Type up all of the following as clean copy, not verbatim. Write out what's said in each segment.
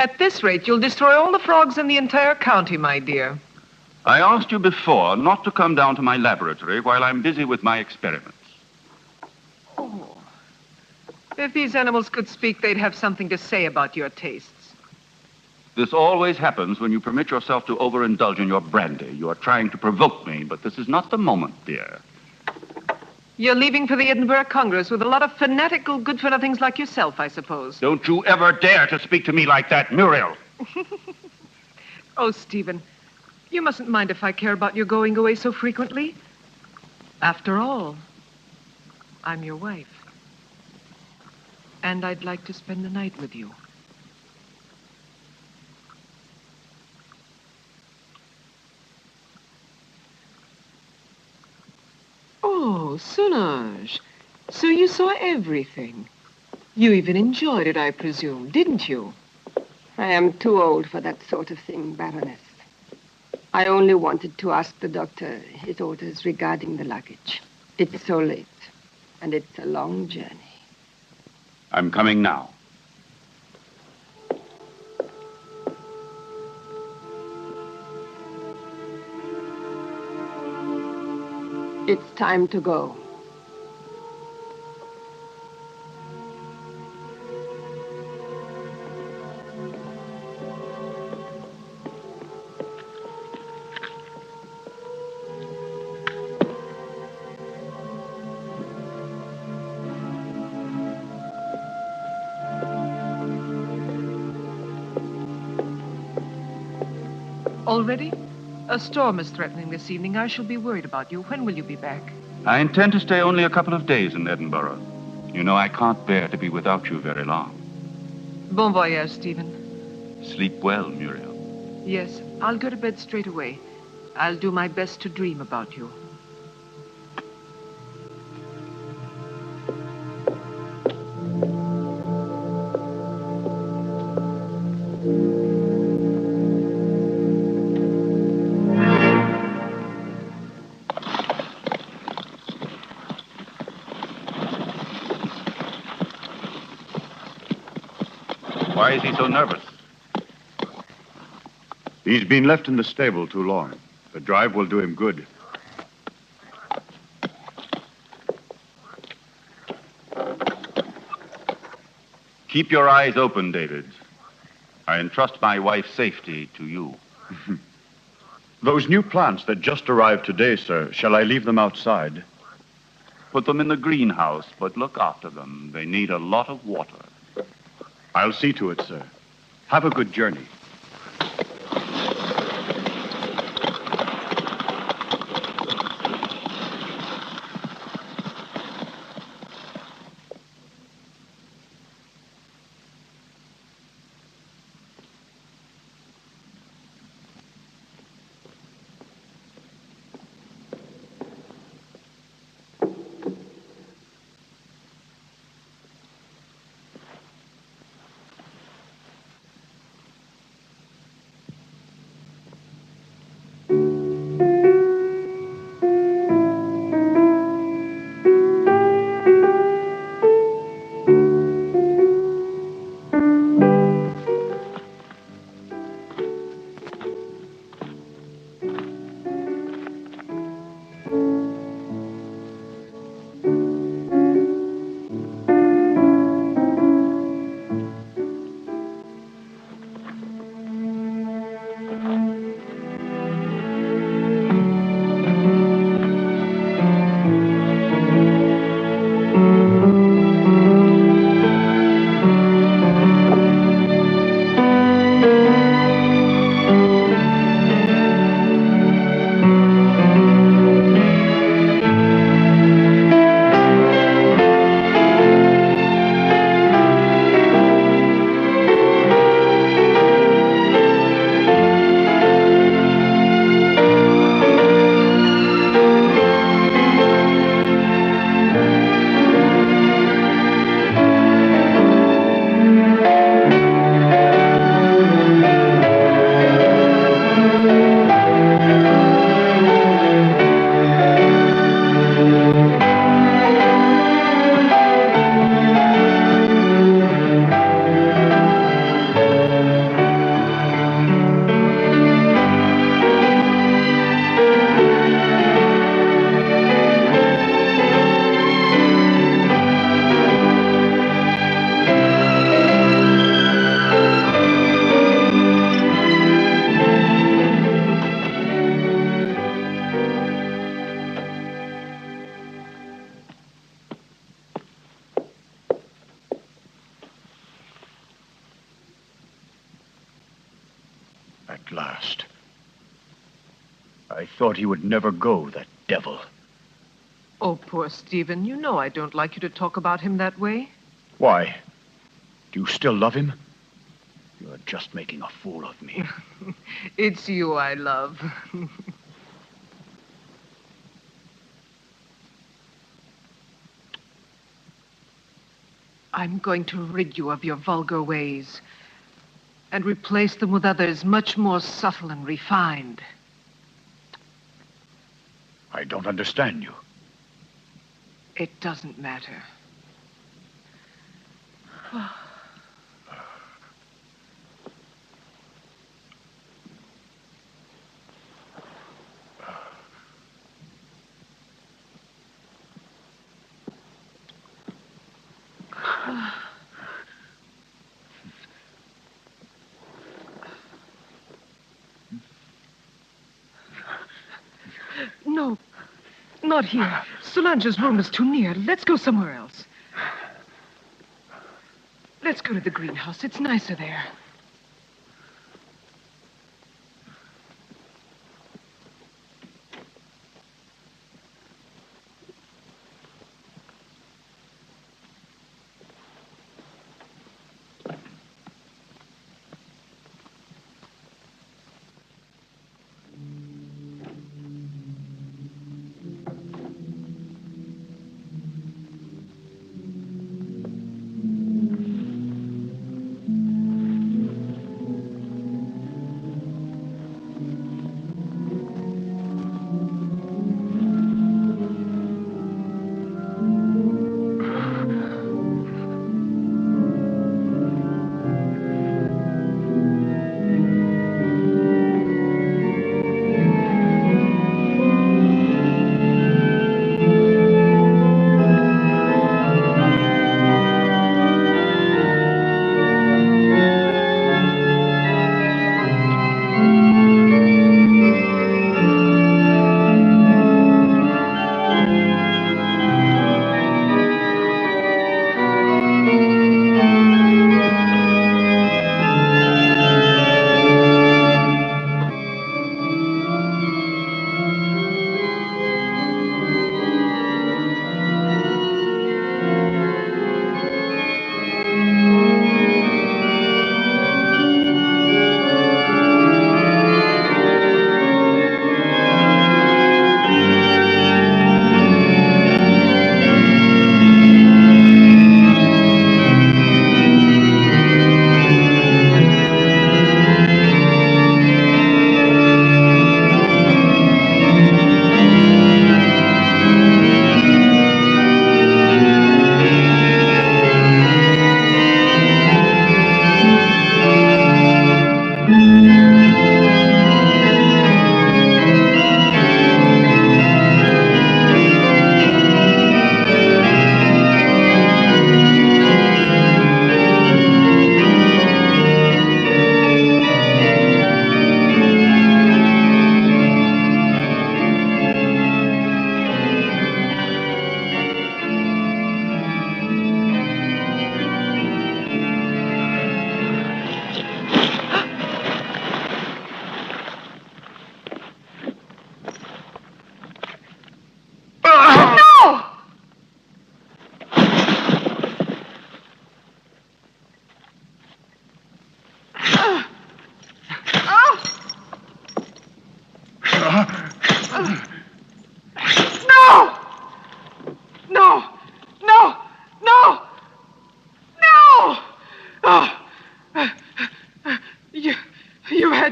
At this rate, you'll destroy all the frogs in the entire county, my dear. I asked you before not to come down to my laboratory while I'm busy with my experiments. Oh. If these animals could speak, they'd have something to say about your tastes. This always happens when you permit yourself to overindulge in your brandy. You are trying to provoke me, but this is not the moment, dear. You're leaving for the Edinburgh Congress with a lot of fanatical good-for-nothings like yourself, I suppose. Don't you ever dare to speak to me like that, Muriel. Oh, Stephen, you mustn't mind if I care about your going away so frequently. After all, I'm your wife. And I'd like to spend the night with you. Oh, Solange. So you saw everything. You even enjoyed it, I presume, didn't you? I am too old for that sort of thing, Baroness. I only wanted to ask the doctor his orders regarding the luggage. It's so late, and it's a long journey. I'm coming now. It's time to go. Already? A storm is threatening this evening. I shall be worried about you. When will you be back? I intend to stay only a couple of days in Edinburgh. You know, I can't bear to be without you very long. Bon voyage, Stephen. Sleep well, Muriel. Yes, I'll go to bed straight away. I'll do my best to dream about you. Why is he so nervous? He's been left in the stable too long. The drive will do him good. Keep your eyes open, David. I entrust my wife's safety to you. Those new plants that just arrived today, sir, shall I leave them outside? Put them in the greenhouse, but look after them. They need a lot of water. I'll see to it, sir. Have a good journey. last. I thought he would never go, that devil. Oh, poor Stephen. You know I don't like you to talk about him that way. Why? Do you still love him? You're just making a fool of me. It's you I love. I'm going to rid you of your vulgar ways and replace them with others much more subtle and refined. I don't understand you. It doesn't matter. No, not here. Solange's room is too near. Let's go somewhere else. Let's go to the greenhouse. It's nicer there.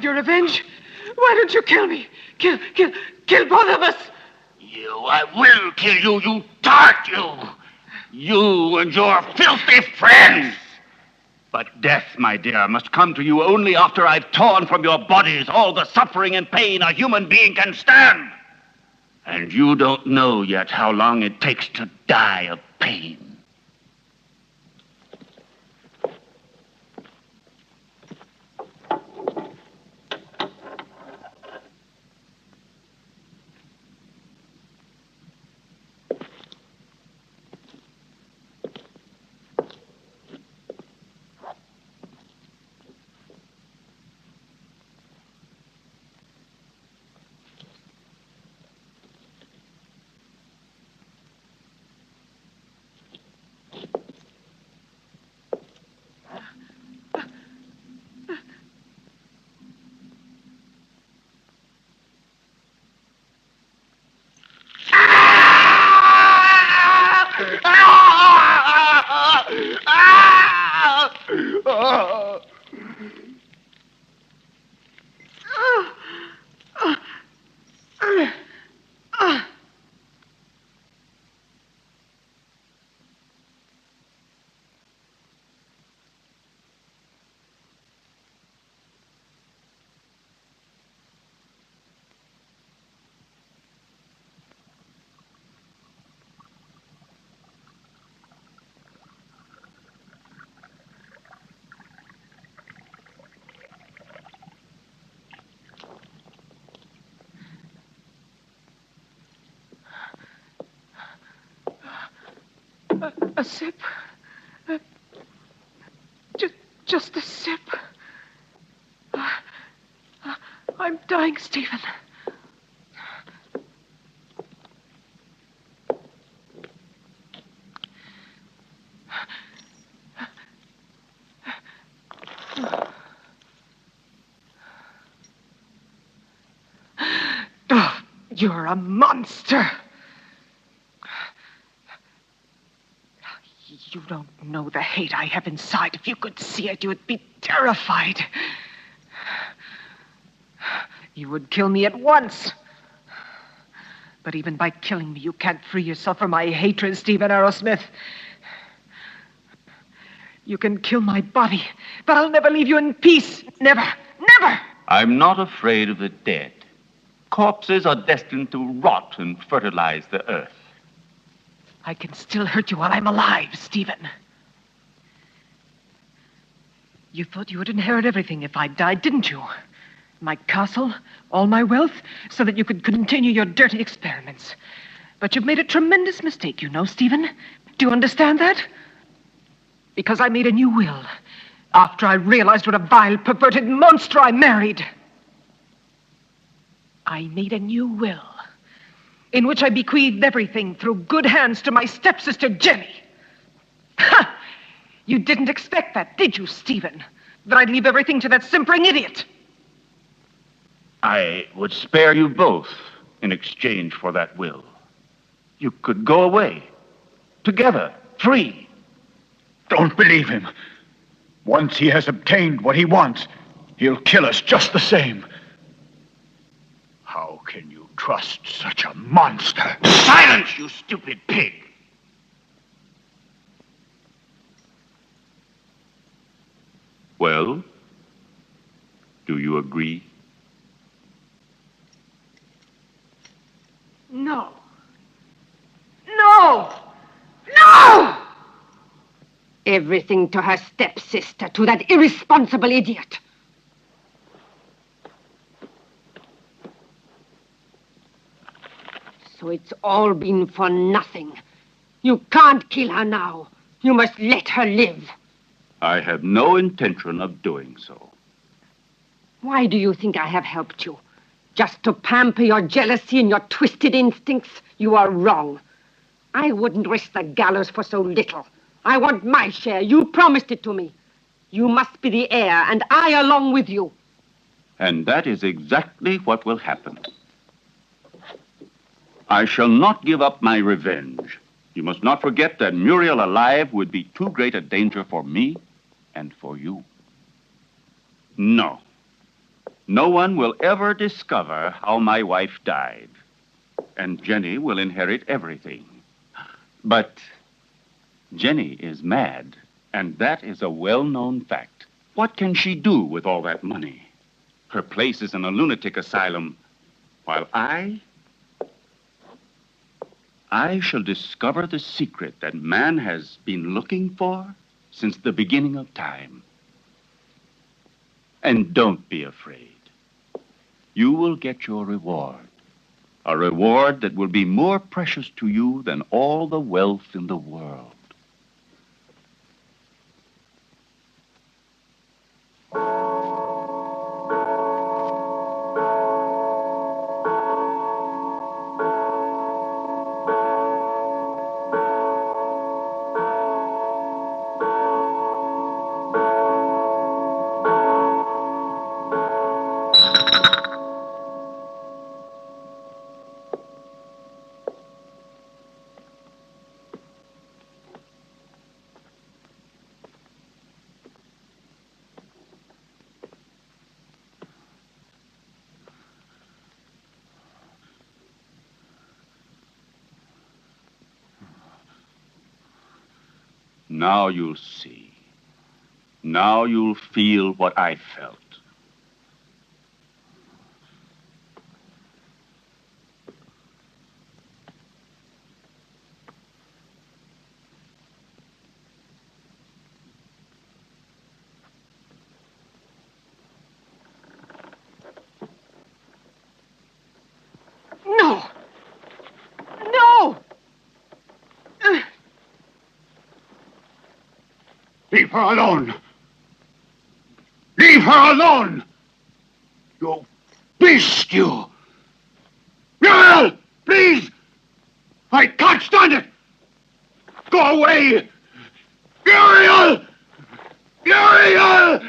Your revenge? Why don't you kill me? Kill both of us! I will kill you, you tart, you! You and your filthy friends! But death, my dear, must come to you only after I've torn from your bodies all the suffering and pain a human being can stand. And you don't know yet how long it takes to die of pain. A sip? Just a sip. I'm dying, Stephen. Oh, you're a monster. You don't know the hate I have inside. If you could see it, you would be terrified. You would kill me at once. But even by killing me, you can't free yourself from my hatred, Stephen Arrowsmith. You can kill my body, but I'll never leave you in peace. Never, never! I'm not afraid of the dead. Corpses are destined to rot and fertilize the earth. I can still hurt you while I'm alive, Stephen. You thought you would inherit everything if I died, didn't you? My castle, all my wealth, so that you could continue your dirty experiments. But you've made a tremendous mistake, you know, Stephen. Do you understand that? Because I made a new will after I realized what a vile, perverted monster I married. I made a new will in which I bequeathed everything through good hands to my stepsister, Jenny. Ha! You didn't expect that, did you, Stephen? That I'd leave everything to that simpering idiot? I would spare you both in exchange for that will. You could go away, together, free. Don't believe him. Once he has obtained what he wants, he'll kill us just the same. How can you trust such a monster? Silence, you stupid pig! Well, do you agree? No. No! No! Everything to her stepsister, to that irresponsible idiot. So it's all been for nothing. You can't kill her now. You must let her live. I have no intention of doing so. Why do you think I have helped you? Just to pamper your jealousy and your twisted instincts? You are wrong. I wouldn't risk the gallows for so little. I want my share. You promised it to me. You must be the heir, and I along with you. And that is exactly what will happen. I shall not give up my revenge. You must not forget that Muriel alive would be too great a danger for me and for you. No. No one will ever discover how my wife died. And Jenny will inherit everything. But Jenny is mad, and that is a well-known fact. What can she do with all that money? Her place is in a lunatic asylum, while I shall discover the secret that man has been looking for since the beginning of time. And don't be afraid. You will get your reward. A reward that will be more precious to you than all the wealth in the world. Now you'll see. Now you'll feel what I felt. No! No! Leave her alone. Leave her alone! You beast, you! Muriel! Please! I can't stand it! Go away! Muriel! Muriel!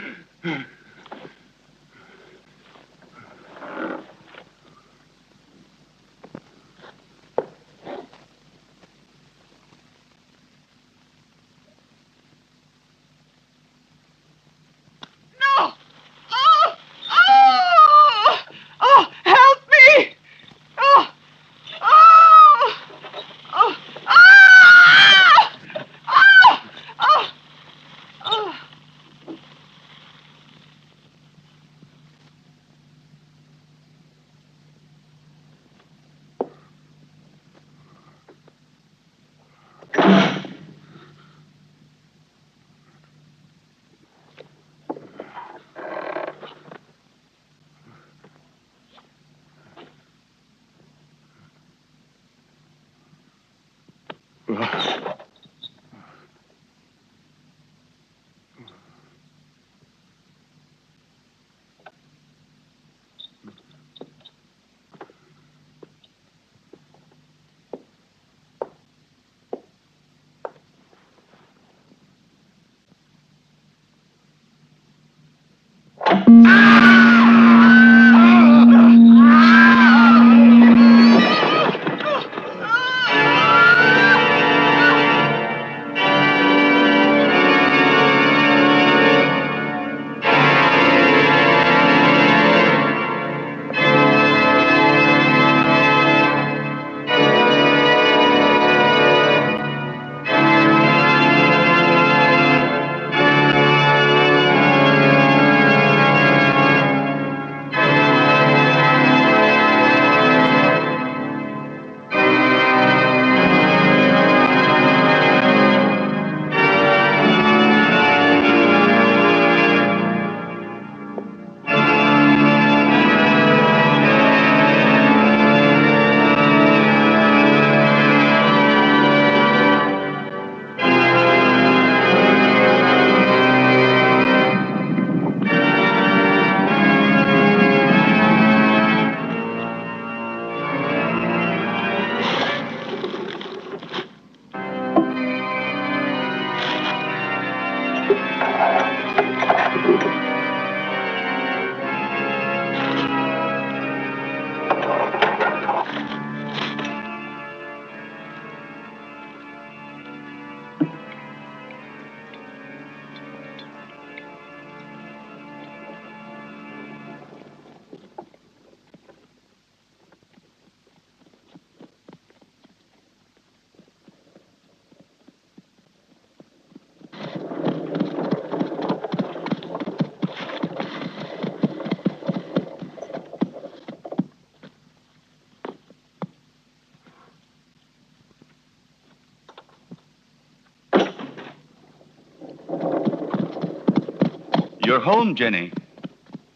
You're home, Jenny.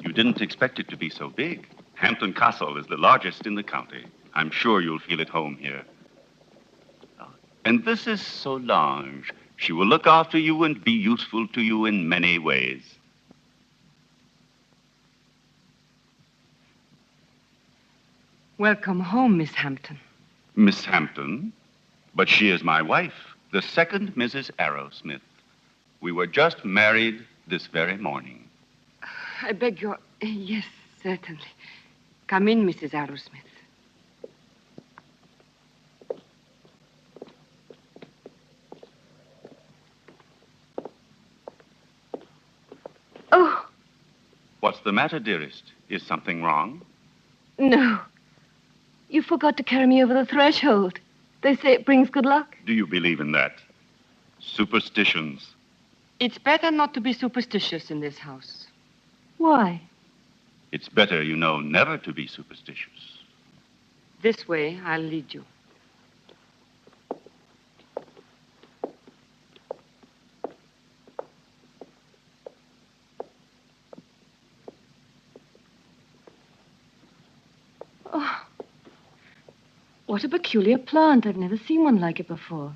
You didn't expect it to be so big. Hampton Castle is the largest in the county. I'm sure you'll feel at home here. And this is Solange. She will look after you and be useful to you in many ways. Welcome home, Miss Hampton. Miss Hampton? But she is my wife, the second Mrs. Arrowsmith. We were just married this very morning. I beg your... Yes, certainly. Come in, Mrs. Arrowsmith. Oh. What's the matter, dearest? Is something wrong? No. You forgot to carry me over the threshold. They say it brings good luck. Do you believe in that? Superstitions. It's better not to be superstitious in this house. Why? It's better, you know, never to be superstitious. This way, I'll lead you. Oh. What a peculiar plant. I've never seen one like it before.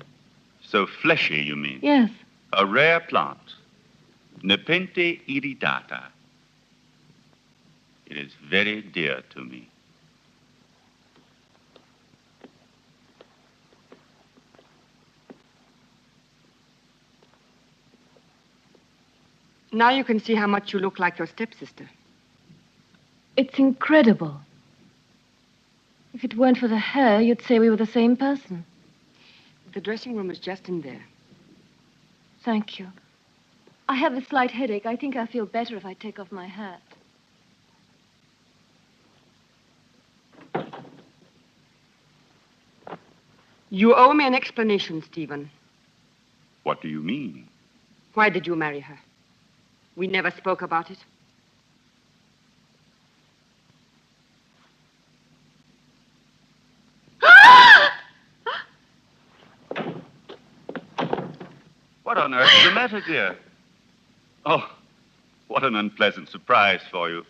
So fleshy, you mean? Yes. A rare plant. Nepente iridata. It is very dear to me. Now you can see how much you look like your stepsister. It's incredible. If it weren't for the hair, you'd say we were the same person. The dressing room is just in there. Thank you. I have a slight headache. I think I'll feel better if I take off my hat. You owe me an explanation, Stephen. What do you mean? Why did you marry her? We never spoke about it. What on earth is the matter, dear? Oh, what an unpleasant surprise for you.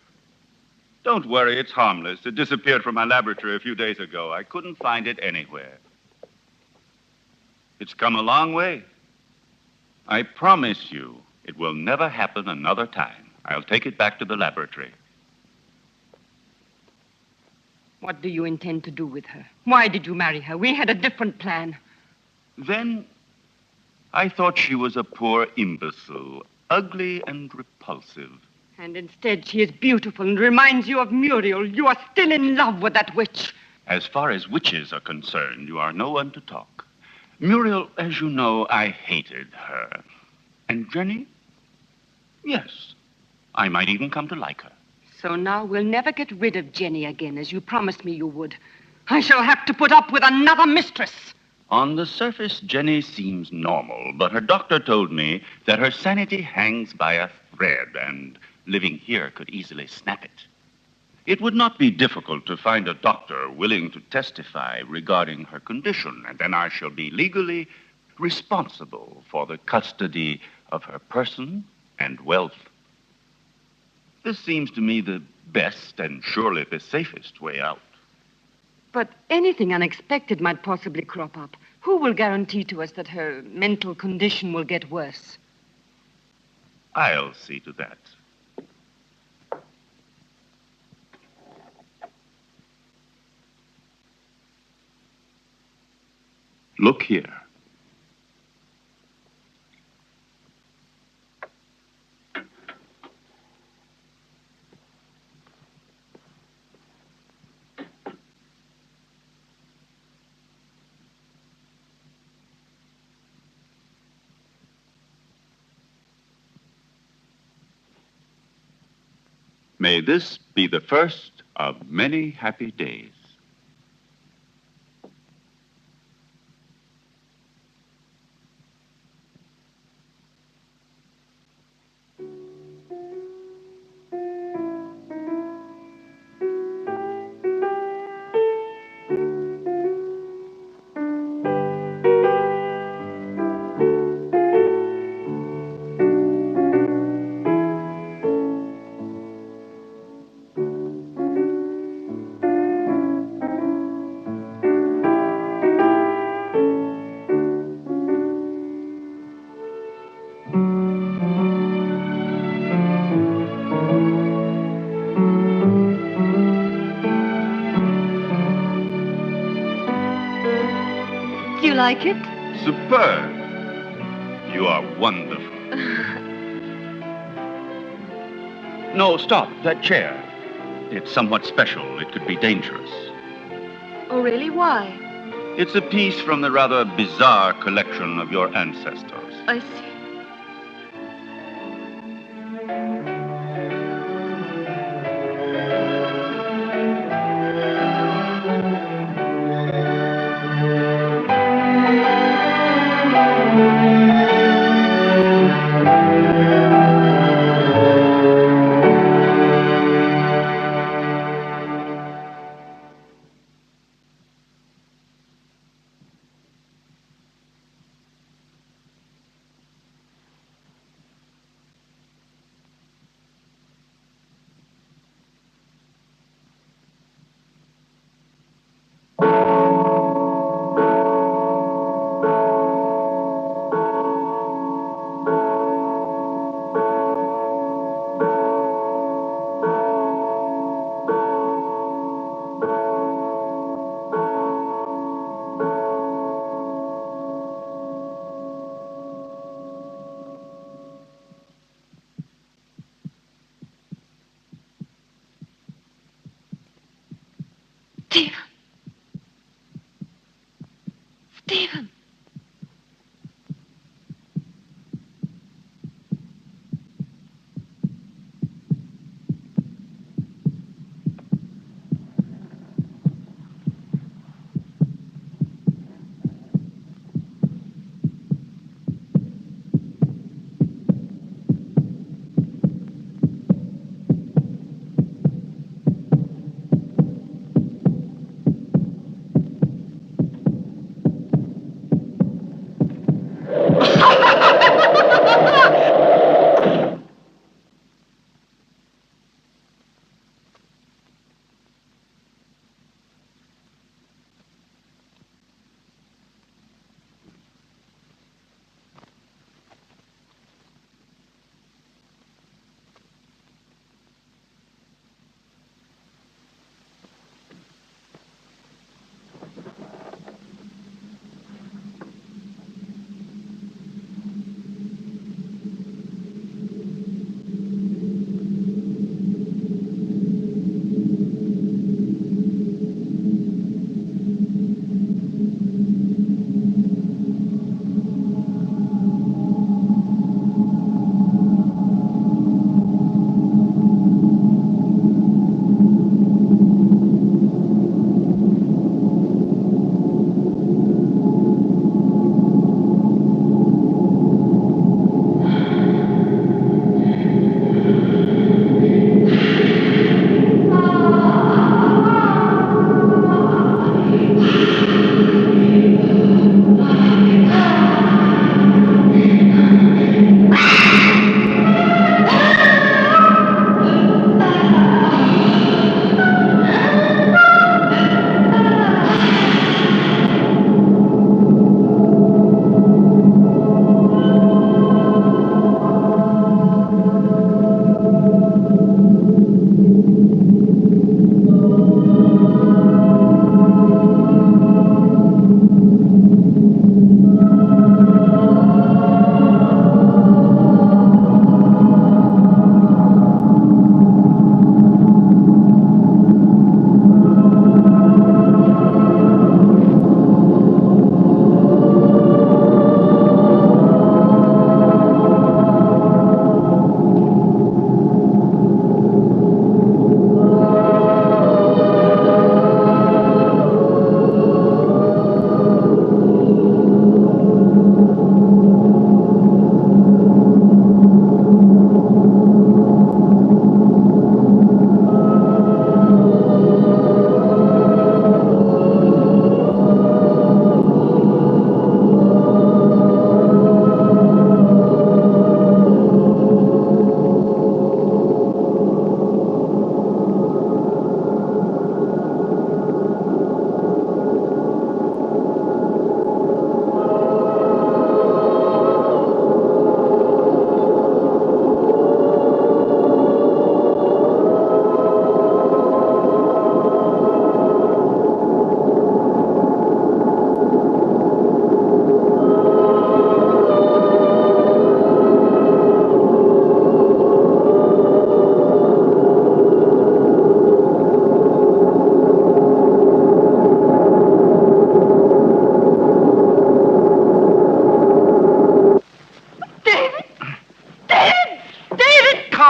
Don't worry, it's harmless. It disappeared from my laboratory a few days ago. I couldn't find it anywhere. It's come a long way. I promise you it will never happen another time. I'll take it back to the laboratory. What do you intend to do with her? Why did you marry her? We had a different plan. Then I thought she was a poor imbecile, ugly and repulsive. And instead, she is beautiful and reminds you of Muriel. You are still in love with that witch. As far as witches are concerned, you are no one to talk. Muriel, as you know, I hated her. And Jenny? Yes, I might even come to like her. So now we'll never get rid of Jenny again, as you promised me you would. I shall have to put up with another mistress. On the surface, Jenny seems normal, but her doctor told me that her sanity hangs by a thread, and living here could easily snap it. It would not be difficult to find a doctor willing to testify regarding her condition, and then I shall be legally responsible for the custody of her person and wealth. This seems to me the best and surely the safest way out. But anything unexpected might possibly crop up. Who will guarantee to us that her mental condition will get worse? I'll see to that. Look here. May this be the first of many happy days. Do you like it? Superb. You are wonderful. No, stop. That chair. It's somewhat special. It could be dangerous. Oh, really? Why? It's a piece from the rather bizarre collection of your ancestors. I see.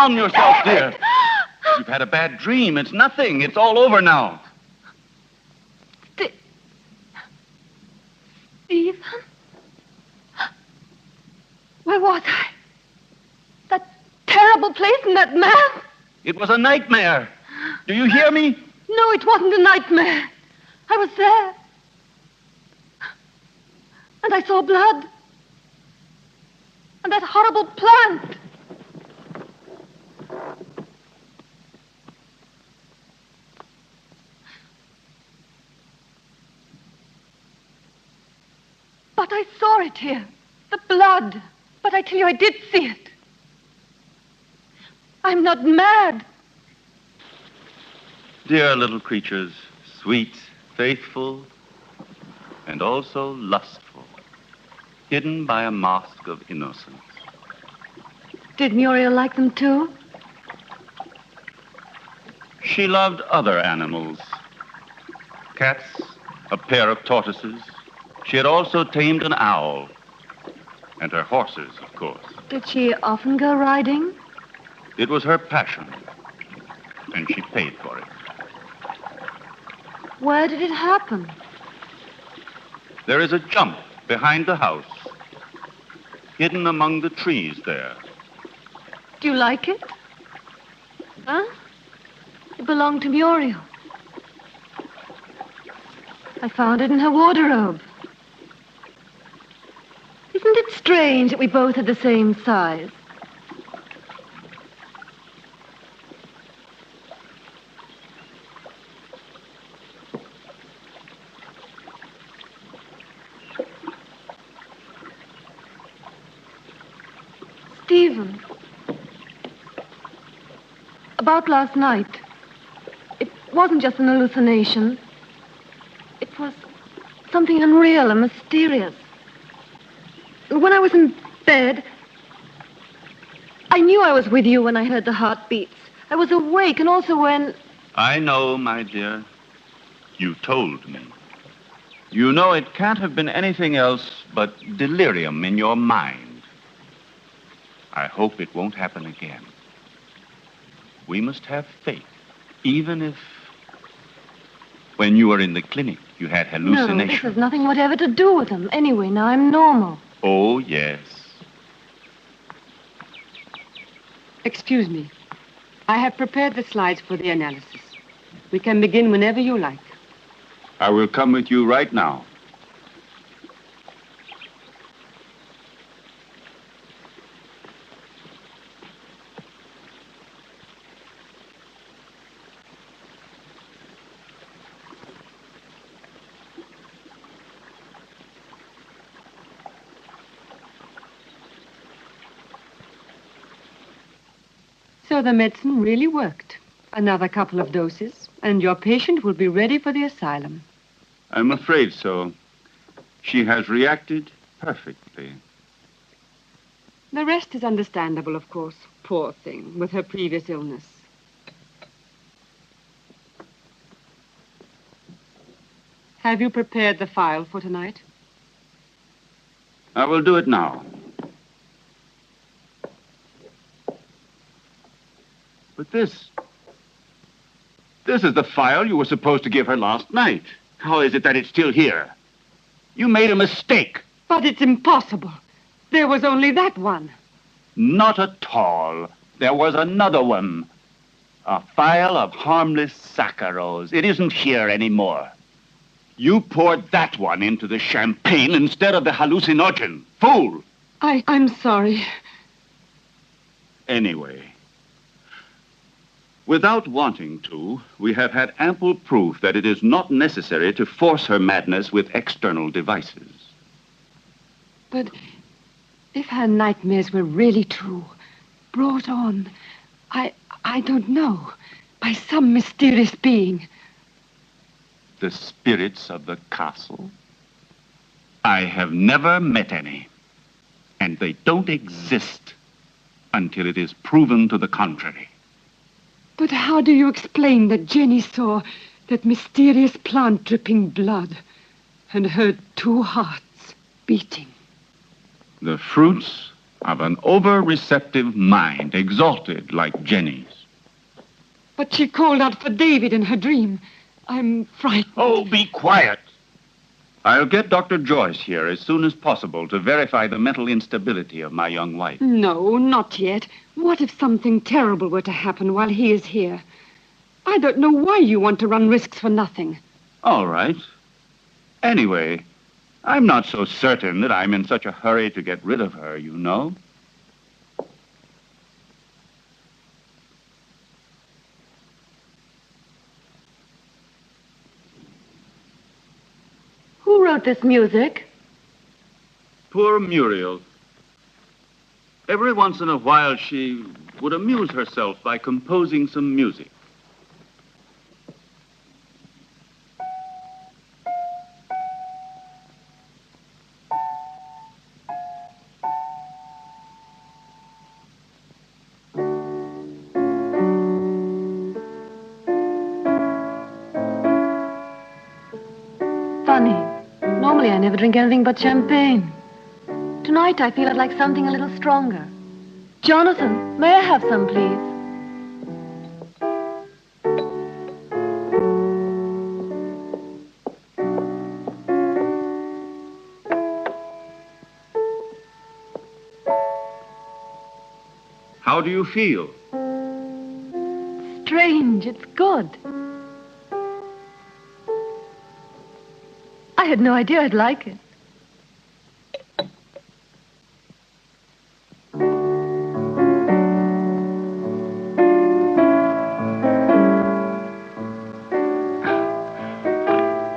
Calm yourself, dear. You've had a bad dream. It's nothing. It's all over now. Stephen? Where was I? That terrible place and that man? It was a nightmare. Do you hear me? No, it wasn't a nightmare. I was there. And I saw blood. And that horrible plant. But I saw it here. The blood. But I tell you, I did see it. I'm not mad. Dear little creatures, sweet, faithful, and also lustful, hidden by a mask of innocence. Did Muriel like them too? She loved other animals. Cats, a pair of tortoises. She had also tamed an owl. And her horses, of course. Did she often go riding? It was her passion. And she paid for it. Where did it happen? There is a jump behind the house, hidden among the trees there. Do you like it? Huh? It belonged to Muriel. I found it in her wardrobe. Isn't it strange that we both had the same size? Stephen, about last night, it wasn't just an hallucination. It was something unreal and mysterious. When I was in bed, I knew I was with you when I heard the heartbeats. I was awake, and also when... I know, my dear. You told me. You know it can't have been anything else but delirium in your mind. I hope it won't happen again. We must have faith, even if... When you were in the clinic, you had hallucinations. No, this has nothing whatever to do with them. Anyway, now I'm normal. Oh, yes. Excuse me. I have prepared the slides for the analysis. We can begin whenever you like. I will come with you right now. So the medicine really worked. Another couple of doses, and your patient will be ready for the asylum. I'm afraid so. She has reacted perfectly. The rest is understandable, of course. Poor thing, with her previous illness. Have you prepared the file for tonight? I will do it now. But this is the file you were supposed to give her last night. How is it that it's still here? You made a mistake. But it's impossible. There was only that one. Not at all. There was another one. A file of harmless saccharos. It isn't here anymore. You poured that one into the champagne instead of the hallucinogen. Fool! I'm sorry. Anyway, without wanting to, we have had ample proof that it is not necessary to force her madness with external devices. But if her nightmares were really true, brought on, I don't know, by some mysterious being. The spirits of the castle? I have never met any, and they don't exist until it is proven to the contrary. But how do you explain that Jenny saw that mysterious plant dripping blood and heard two hearts beating? The fruits of an over-receptive mind, exalted like Jenny's. But she called out for David in her dream. I'm frightened. Oh, be quiet. I'll get Dr. Joyce here as soon as possible to verify the mental instability of my young wife. No, not yet. What if something terrible were to happen while he is here? I don't know why you want to run risks for nothing. All right. Anyway, I'm not so certain that I'm in such a hurry to get rid of her, you know. Who wrote this music? Poor Muriel. Every once in a while, she would amuse herself by composing some music. Funny. Normally I never drink anything but champagne. Tonight I feel I'd like something a little stronger. Jonathan, may I have some, please? How do you feel? Strange, it's good. I had no idea I'd like it.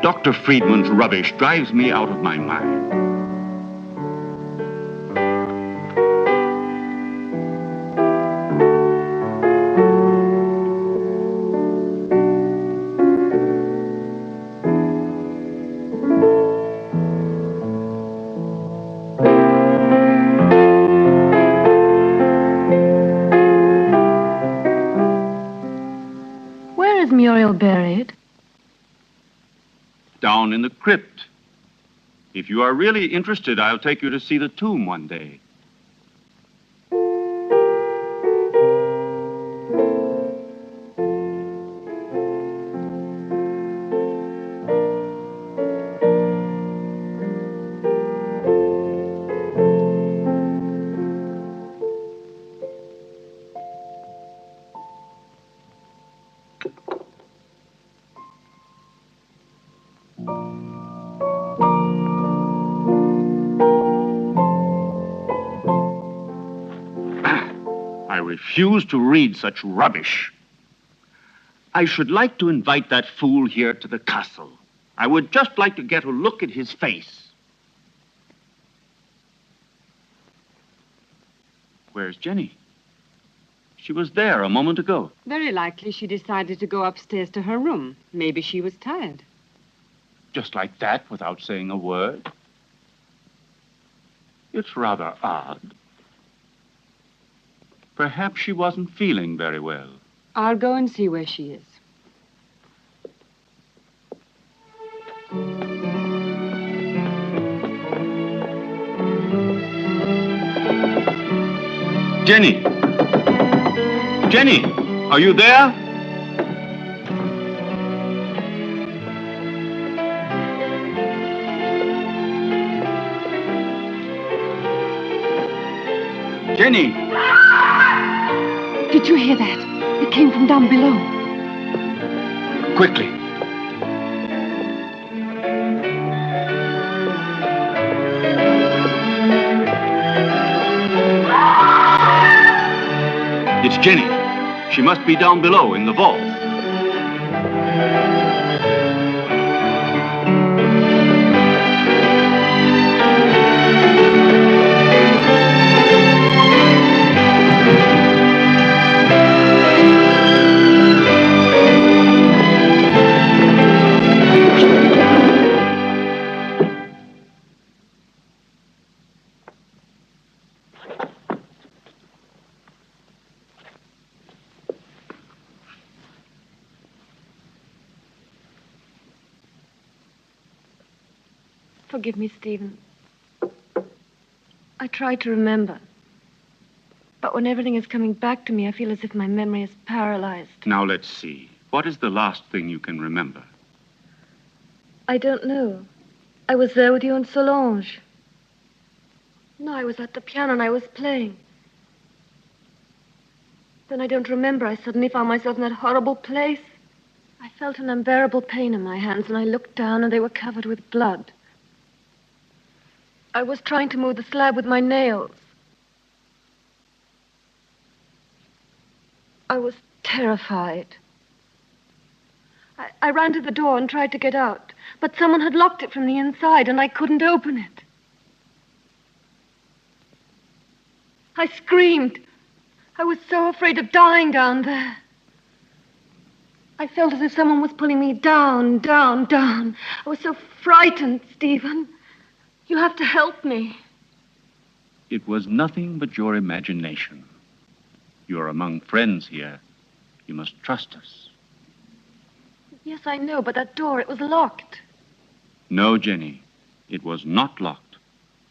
Dr. Friedman's rubbish drives me out of my mind. Where is Muriel buried? Down in the crypt. If you are really interested, I'll take you to see the tomb one day. I refuse to read such rubbish. I should like to invite that fool here to the castle. I would just like to get a look at his face. Where's Jenny? She was there a moment ago. Very likely she decided to go upstairs to her room. Maybe she was tired. Just like that, without saying a word. It's rather odd. Perhaps she wasn't feeling very well. I'll go and see where she is. Jenny! Jenny, are you there? Jenny! Did you hear that? It came from down below. Quickly. It's Jenny. She must be down below in the vault. Forgive me, Stephen. I tried to remember. But when everything is coming back to me, I feel as if my memory is paralyzed. Now, let's see. What is the last thing you can remember? I don't know. I was there with you and Solange. No, I was at the piano and I was playing. Then I don't remember. I suddenly found myself in that horrible place. I felt an unbearable pain in my hands, and I looked down, and they were covered with blood. I was trying to move the slab with my nails. I was terrified. I ran to the door and tried to get out, but someone had locked it from the inside, and I couldn't open it. I screamed. I was so afraid of dying down there. I felt as if someone was pulling me down, down, down. I was so frightened, Stephen. You have to help me. It was nothing but your imagination. You're among friends here. You must trust us. Yes, I know, but that door, it was locked. No, Jenny. It was not locked.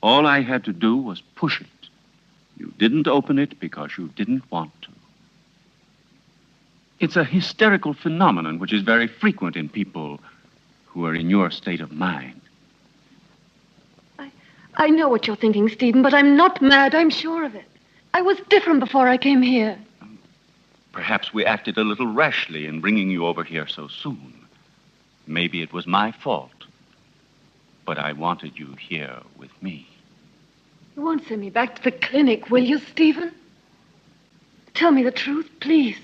All I had to do was push it. You didn't open it because you didn't want to. It's a hysterical phenomenon which is very frequent in people who are in your state of mind. I know what you're thinking, Stephen, but I'm not mad. I'm sure of it. I was different before I came here. Perhaps we acted a little rashly in bringing you over here so soon. Maybe it was my fault. But I wanted you here with me. You won't send me back to the clinic, will you, Stephen? Tell me the truth, please.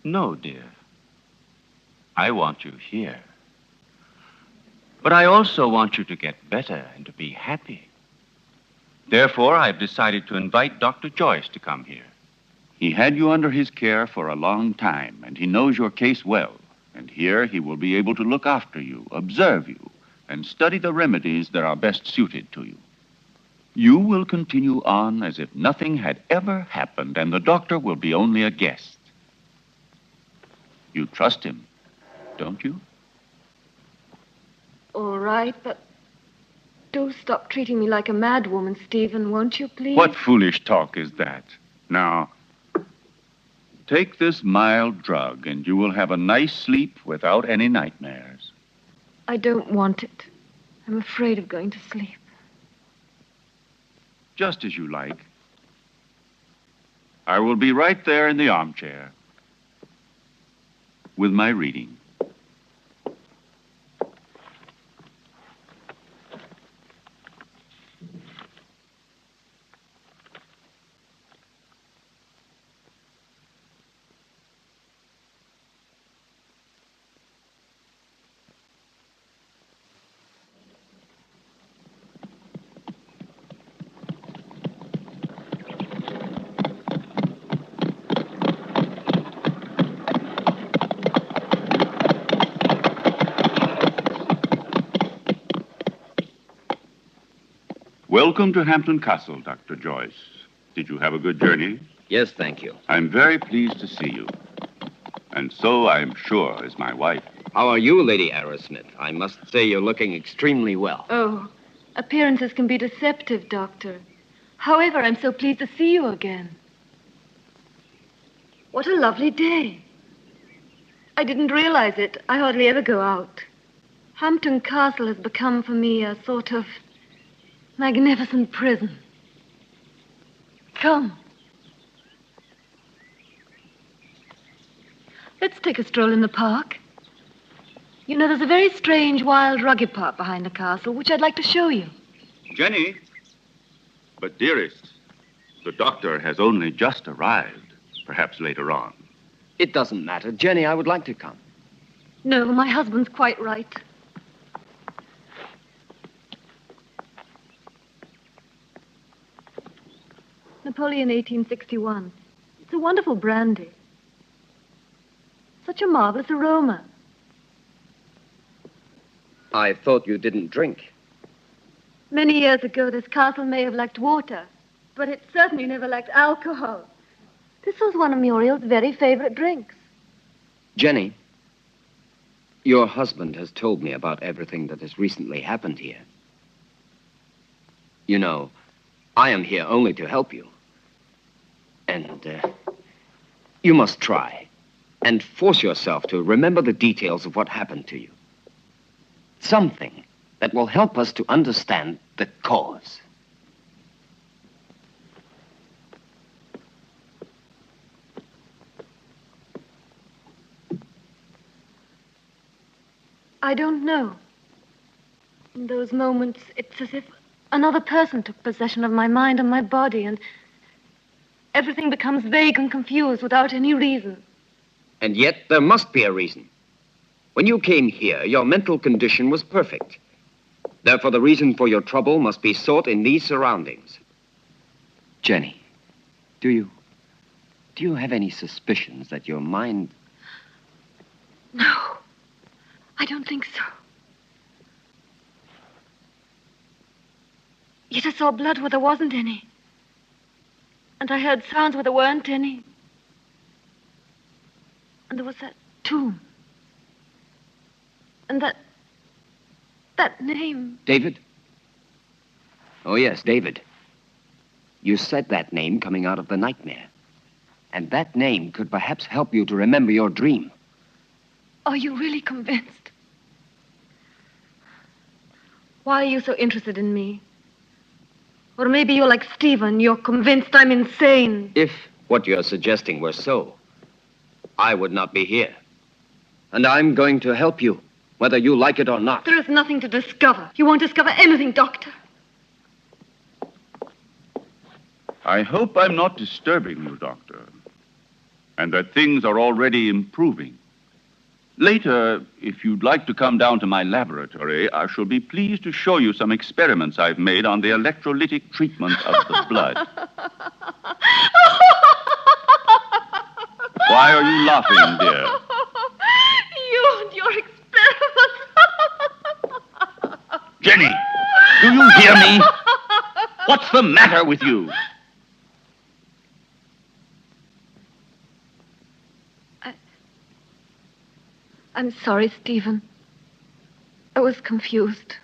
No, dear. I want you here. But I also want you to get better and to be happy. Therefore, I've decided to invite Dr. Joyce to come here. He had you under his care for a long time, and he knows your case well. And here he will be able to look after you, observe you, and study the remedies that are best suited to you. You will continue on as if nothing had ever happened, and the doctor will be only a guest. You trust him, don't you? All right, but do stop treating me like a mad woman, Stephen, won't you, please? What foolish talk is that? Now, take this mild drug, and you will have a nice sleep without any nightmares. I don't want it. I'm afraid of going to sleep. Just as you like. I will be right there in the armchair with my reading. Welcome to Hampton Castle, Dr. Joyce. Did you have a good journey? Yes, thank you. I'm very pleased to see you. And so, I'm sure, is my wife. How are you, Lady Arrowsmith? I must say you're looking extremely well. Oh, appearances can be deceptive, Doctor. However, I'm so pleased to see you again. What a lovely day. I didn't realize it. I hardly ever go out. Hampton Castle has become for me a sort of magnificent prison. Come. Let's take a stroll in the park. You know, there's a very strange, wild, rugged part behind the castle, which I'd like to show you. Jenny? But, dearest, the doctor has only just arrived. Perhaps later on. It doesn't matter. Jenny, I would like to come. No, my husband's quite right. Napoleon 1861. It's a wonderful brandy. Such a marvelous aroma. I thought you didn't drink. Many years ago, this castle may have lacked water, but it certainly never lacked alcohol. This was one of Muriel's very favorite drinks. Jenny, your husband has told me about everything that has recently happened here. You know, I am here only to help you. And you must try and force yourself to remember the details of what happened to you. Something that will help us to understand the cause. I don't know. In those moments, it's as if another person took possession of my mind and my body, and everything becomes vague and confused without any reason. And yet, there must be a reason. When you came here, your mental condition was perfect. Therefore, the reason for your trouble must be sought in these surroundings. Jenny, do you have any suspicions that your mind... No, I don't think so. Yet I saw blood where there wasn't any. And I heard sounds where there weren't any. And there was that tomb. And that name. David? Oh, yes, David. You said that name coming out of the nightmare. And that name could perhaps help you to remember your dream. Are you really convinced? Why are you so interested in me? Or maybe you're like Stephen, you're convinced I'm insane. If what you're suggesting were so, I would not be here. And I'm going to help you, whether you like it or not. There is nothing to discover. You won't discover anything, Doctor. I hope I'm not disturbing you, Doctor, and that things are already improving. Later, if you'd like to come down to my laboratory, I shall be pleased to show you some experiments I've made on the electrolytic treatment of the blood. Why are you laughing, dear? You and your experiments. Jenny, do you hear me? What's the matter with you? I'm sorry, Stephen. I was confused.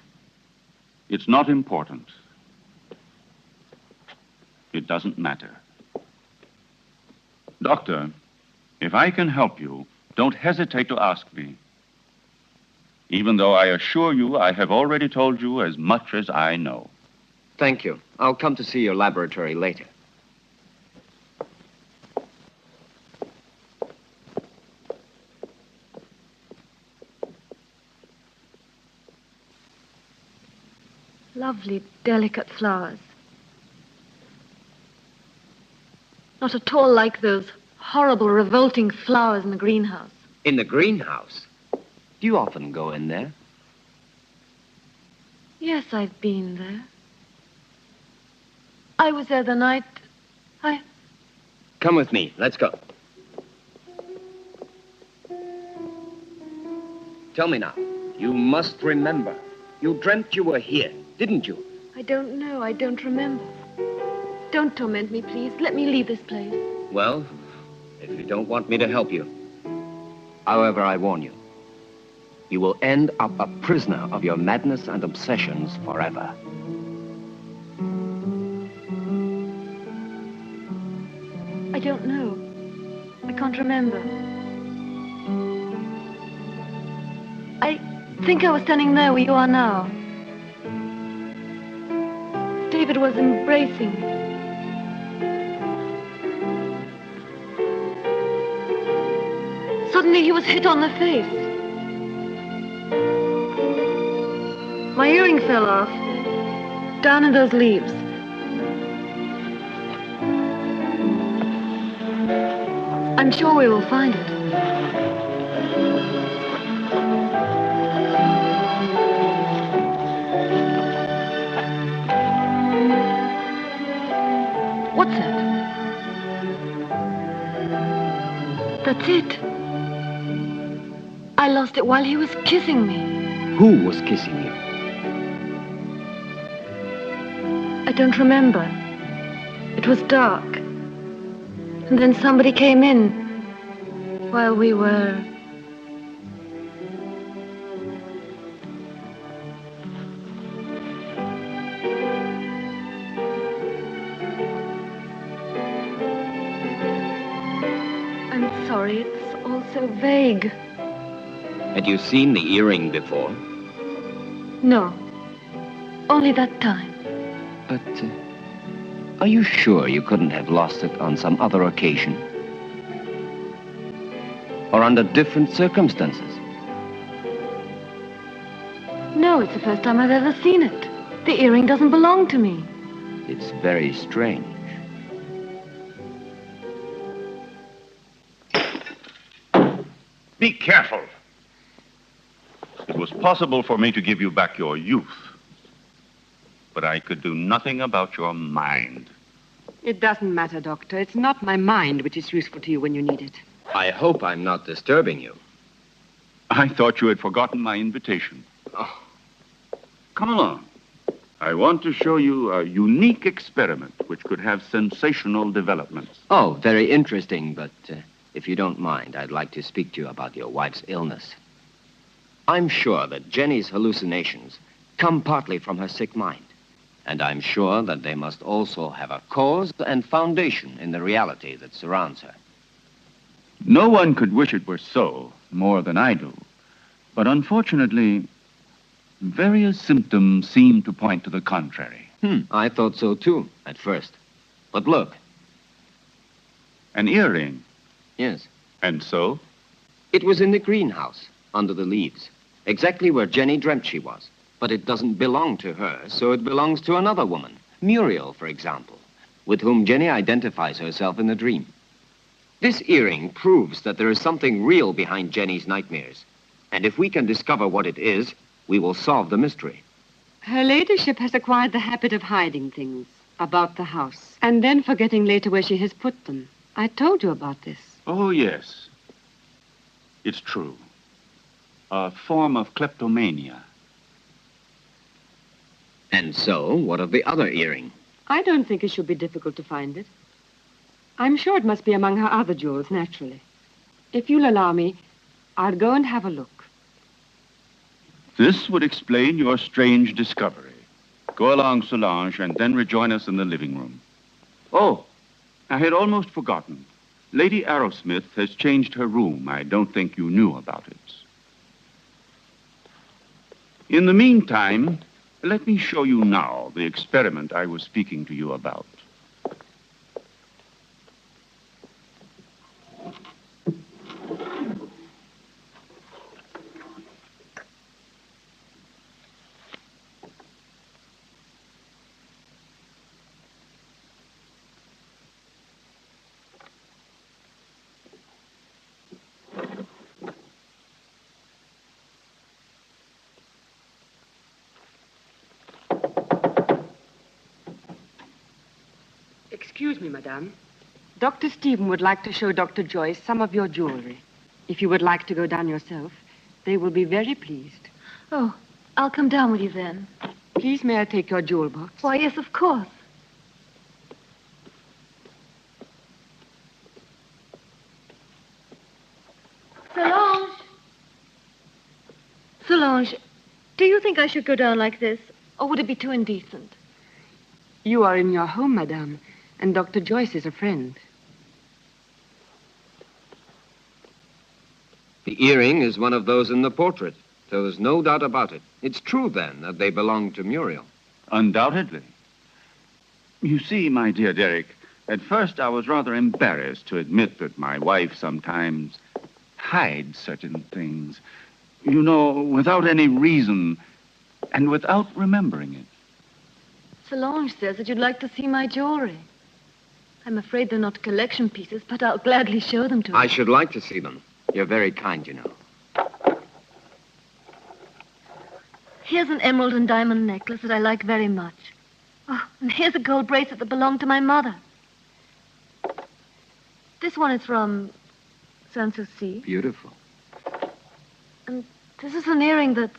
It's not important. It doesn't matter. Doctor, if I can help you, don't hesitate to ask me. Even though I assure you I have already told you as much as I know. Thank you. I'll come to see your laboratory later. Lovely, delicate flowers. Not at all like those horrible, revolting flowers in the greenhouse. In the greenhouse? Do you often go in there? Yes, I've been there. I was there the night Come with me. Let's go. Tell me now. You must remember. You dreamt you were here, didn't you? I don't know. I don't remember. Don't torment me, please. Let me leave this place. Well, if you don't want me to help you. However, I warn you. You will end up a prisoner of your madness and obsessions forever. I don't know. I can't remember. I think I was standing there where you are now. David was embracing me. Suddenly he was hit on the face. My earring fell off, down in those leaves. I'm sure we will find it. What's that? That's it. I lost it while he was kissing me. Who was kissing you? I don't remember. It was dark. And then somebody came in while we were... sorry. It's all so vague. Had you seen the earring before? No. Only that time. But are you sure you couldn't have lost it on some other occasion? Or under different circumstances? No, it's the first time I've ever seen it. The earring doesn't belong to me. It's very strange. Be careful. It was possible for me to give you back your youth, but I could do nothing about your mind. It doesn't matter, Doctor. It's not my mind which is useful to you when you need it. I hope I'm not disturbing you. I thought you had forgotten my invitation. Oh. Come along. I want to show you a unique experiment which could have sensational developments. Oh, very interesting, but if you don't mind, I'd like to speak to you about your wife's illness. I'm sure that Jenny's hallucinations come partly from her sick mind. And I'm sure that they must also have a cause and foundation in the reality that surrounds her. No one could wish it were so more than I do. But unfortunately, various symptoms seem to point to the contrary. I thought so too, at first. But look. An earring. Yes. And so? It was in the greenhouse, under the leaves, exactly where Jenny dreamt she was. But it doesn't belong to her, so it belongs to another woman, Muriel, for example, with whom Jenny identifies herself in the dream. This earring proves that there is something real behind Jenny's nightmares. And if we can discover what it is, we will solve the mystery. Her ladyship has acquired the habit of hiding things about the house and then forgetting later where she has put them. I told you about this. Oh, yes. It's true. A form of kleptomania. And so, what of the other earring? I don't think it should be difficult to find it. I'm sure it must be among her other jewels, naturally. If you'll allow me, I'll go and have a look. This would explain your strange discovery. Go along, Solange, and then rejoin us in the living room. Oh, I had almost forgotten. Lady Arrowsmith has changed her room. I don't think you knew about it. In the meantime, let me show you now the experiment I was speaking to you about. Excuse me, madame. Dr. Stephen would like to show Dr. Joyce some of your jewelry. If you would like to go down yourself, they will be very pleased. Oh, I'll come down with you then. Please, may I take your jewel box? Why, yes, of course. Solange! Solange, do you think I should go down like this? Or would it be too indecent? You are in your home, madame, and Dr. Joyce is a friend. The earring is one of those in the portrait, so there's no doubt about it. It's true, then, that they belong to Muriel. Undoubtedly. You see, my dear Derek, at first I was rather embarrassed to admit that my wife sometimes hides certain things. You know, without any reason and without remembering it. Solange says that you'd like to see my jewelry. I'm afraid they're not collection pieces, but I'll gladly show them to her. I should like to see them. You're very kind, you know. Here's an emerald and diamond necklace that I like very much. Oh, and here's a gold bracelet that belonged to my mother. This one is from Sanssouci. Beautiful. And this is an earring that's...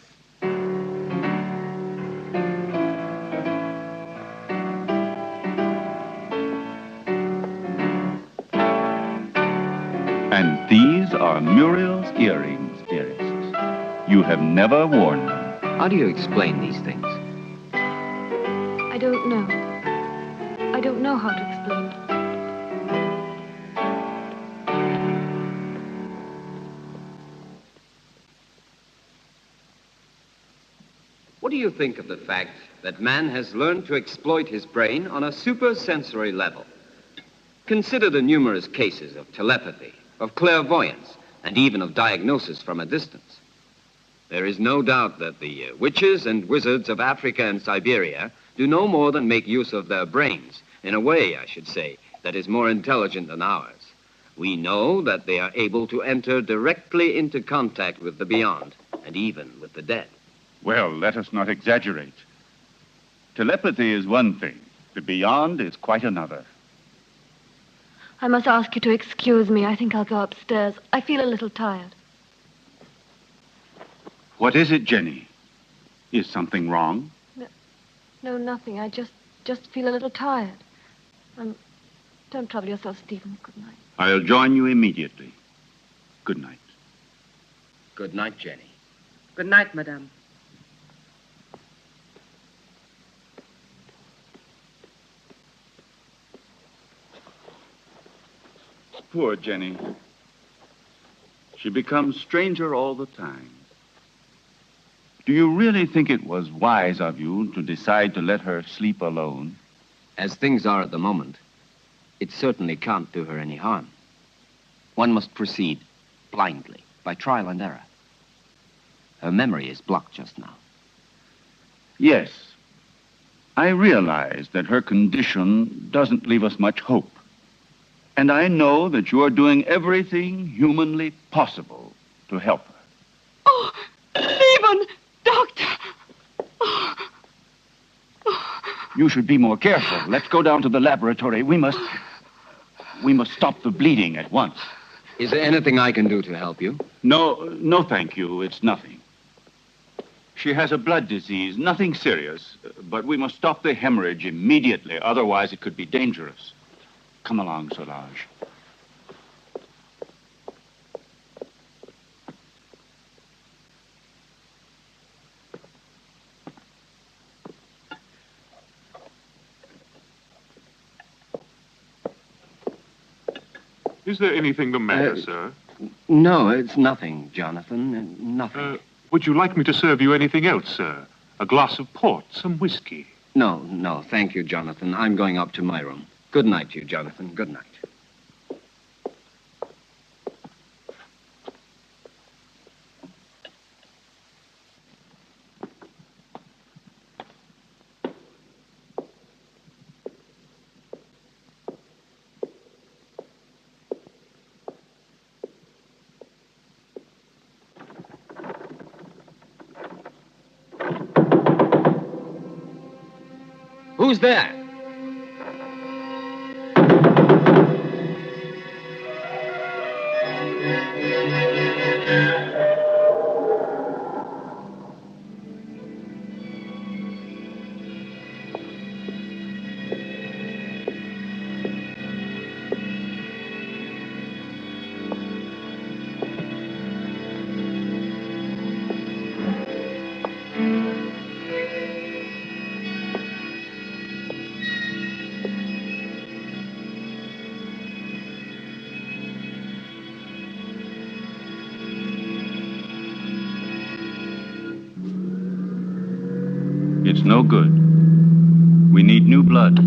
And these are Muriel's earrings, dearest. You have never worn them. How do you explain these things? I don't know. I don't know how to explain. What do you think of the fact that man has learned to exploit his brain on a supersensory level? Consider the numerous cases of telepathy, of clairvoyance, and even of diagnosis from a distance. There is no doubt that the witches and wizards of Africa and Siberia do no more than make use of their brains, in a way, I should say, that is more intelligent than ours. We know that they are able to enter directly into contact with the beyond, and even with the dead. Well, let us not exaggerate. Telepathy is one thing. The beyond is quite another. I must ask you to excuse me. I think I'll go upstairs. I feel a little tired. What is it, Jenny? Is something wrong? No, nothing. I just feel a little tired. Don't trouble yourself, Stephen. Good night. I'll join you immediately. Good night. Good night, Jenny. Good night, madame. Poor Jenny. She becomes stranger all the time. Do you really think it was wise of you to decide to let her sleep alone? As things are at the moment, it certainly can't do her any harm. One must proceed blindly, by trial and error. Her memory is blocked just now. Yes. I realize that her condition doesn't leave us much hope. And I know that you are doing everything humanly possible to help her. Oh, Stephen! Doctor! You should be more careful. Let's go down to the laboratory. We must stop the bleeding at once. Is there anything I can do to help you? No, thank you. It's nothing. She has a blood disease, nothing serious, but we must stop the hemorrhage immediately, otherwise it could be dangerous. Come along, Solange. Is there anything the matter, sir? No, it's nothing, Jonathan. Nothing. Would you like me to serve you anything else, sir? A glass of port, some whiskey? No, thank you, Jonathan. I'm going up to my room. Good night to you, Jonathan. Good night. Who's there? It's no good. We need new blood.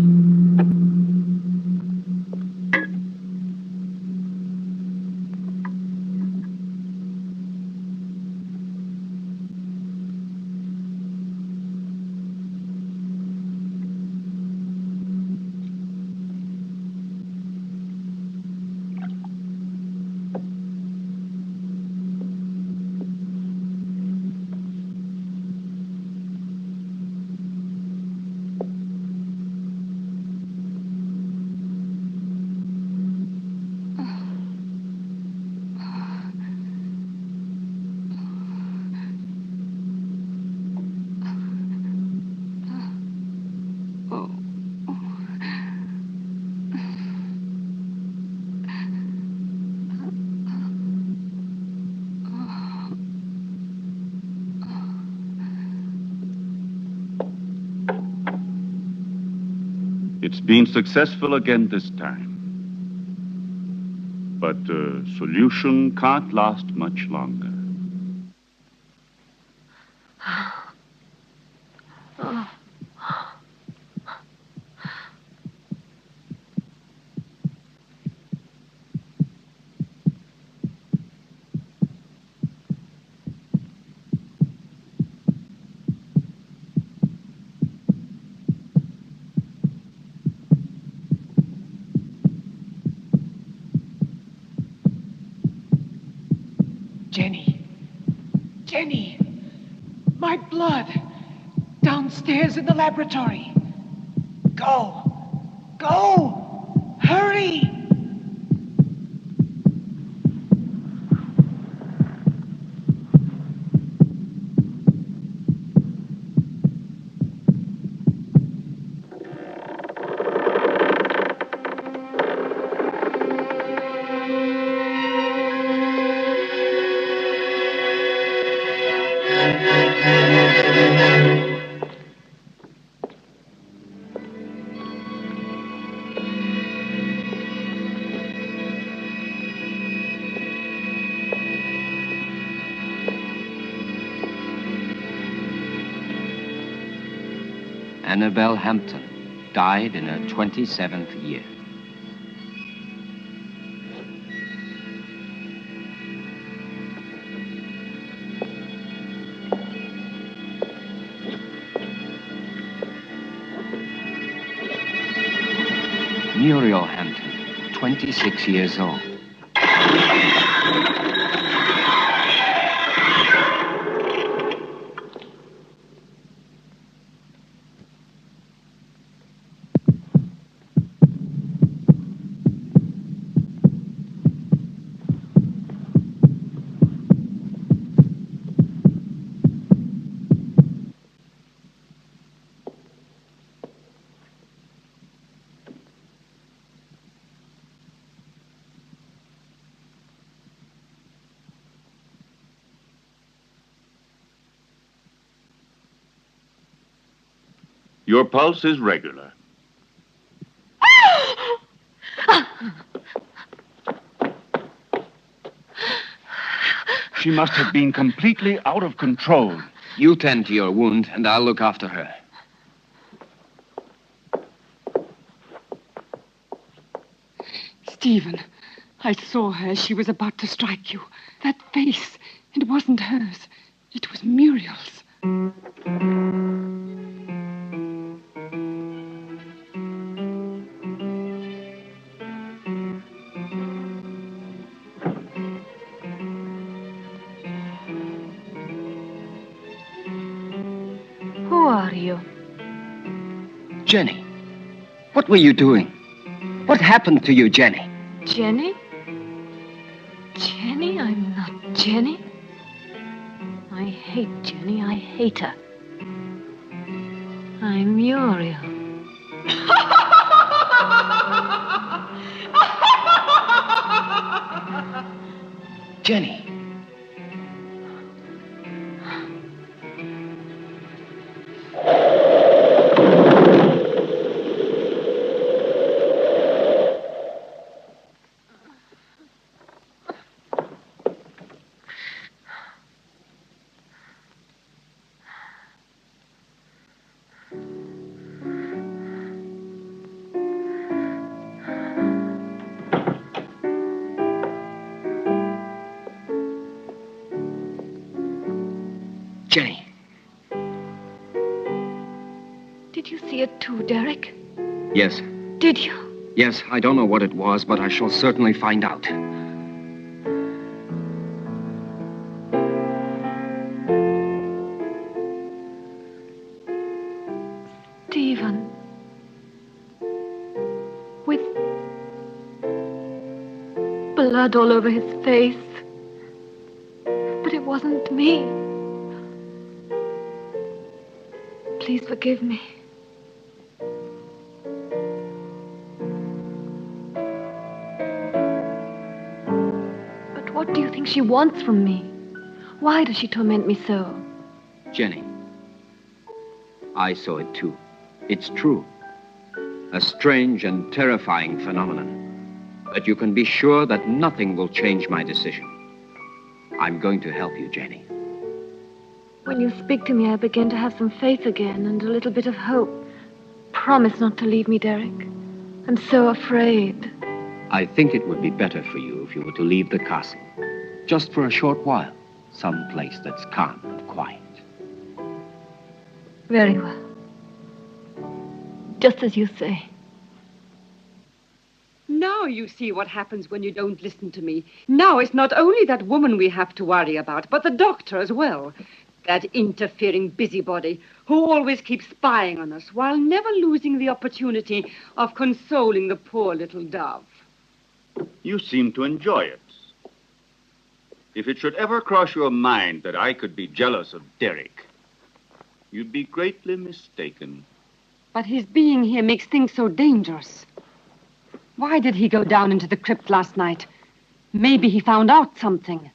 It's been successful again this time. But the solution can't last much longer. Jenny. Jenny! My blood! Downstairs in the laboratory. Go! Go! Hurry! Annabelle Hampton died in her 27th year. Muriel Hampton, 26 years old. Your pulse is regular. She must have been completely out of control. You tend to your wound, and I'll look after her. Stephen, I saw her as she was about to strike you. That face, it wasn't hers. It was Muriel's. Who are you? Jenny, what were you doing? What happened to you, Jenny? Jenny? Jenny? I'm not Jenny. I hate Jenny. I hate her. I'm Muriel. Jenny. Jenny. Did you see it too, Derek? Yes. Did you? Yes, I don't know what it was, but I shall certainly find out. Stephen. With blood all over his face. But it wasn't me. Please forgive me. But what do you think she wants from me? Why does she torment me so? Jenny, I saw it too. It's true. A strange and terrifying phenomenon. But you can be sure that nothing will change my decision. I'm going to help you, Jenny. When you speak to me, I begin to have some faith again and a little bit of hope. Promise not to leave me, Derek. I'm so afraid. I think it would be better for you if you were to leave the castle. Just for a short while. Some place that's calm and quiet. Very well. Just as you say. Now you see what happens when you don't listen to me. Now it's not only that woman we have to worry about, but the doctor as well. That interfering busybody who always keeps spying on us while never losing the opportunity of consoling the poor little dove. You seem to enjoy it. If it should ever cross your mind that I could be jealous of Derek, you'd be greatly mistaken. But his being here makes things so dangerous. Why did he go down into the crypt last night? Maybe he found out something.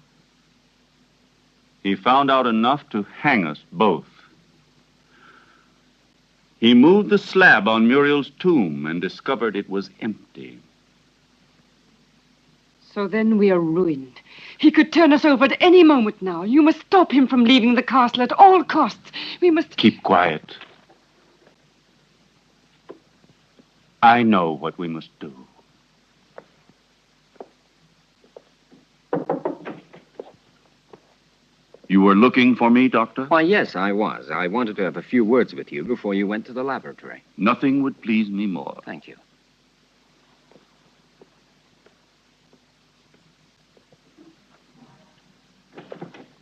He found out enough to hang us both. He moved the slab on Muriel's tomb and discovered it was empty. So then we are ruined. He could turn us over at any moment now. You must stop him from leaving the castle at all costs. We must... Keep quiet. I know what we must do. You were looking for me, Doctor? Why, yes, I was. I wanted to have a few words with you before you went to the laboratory. Nothing would please me more. Thank you.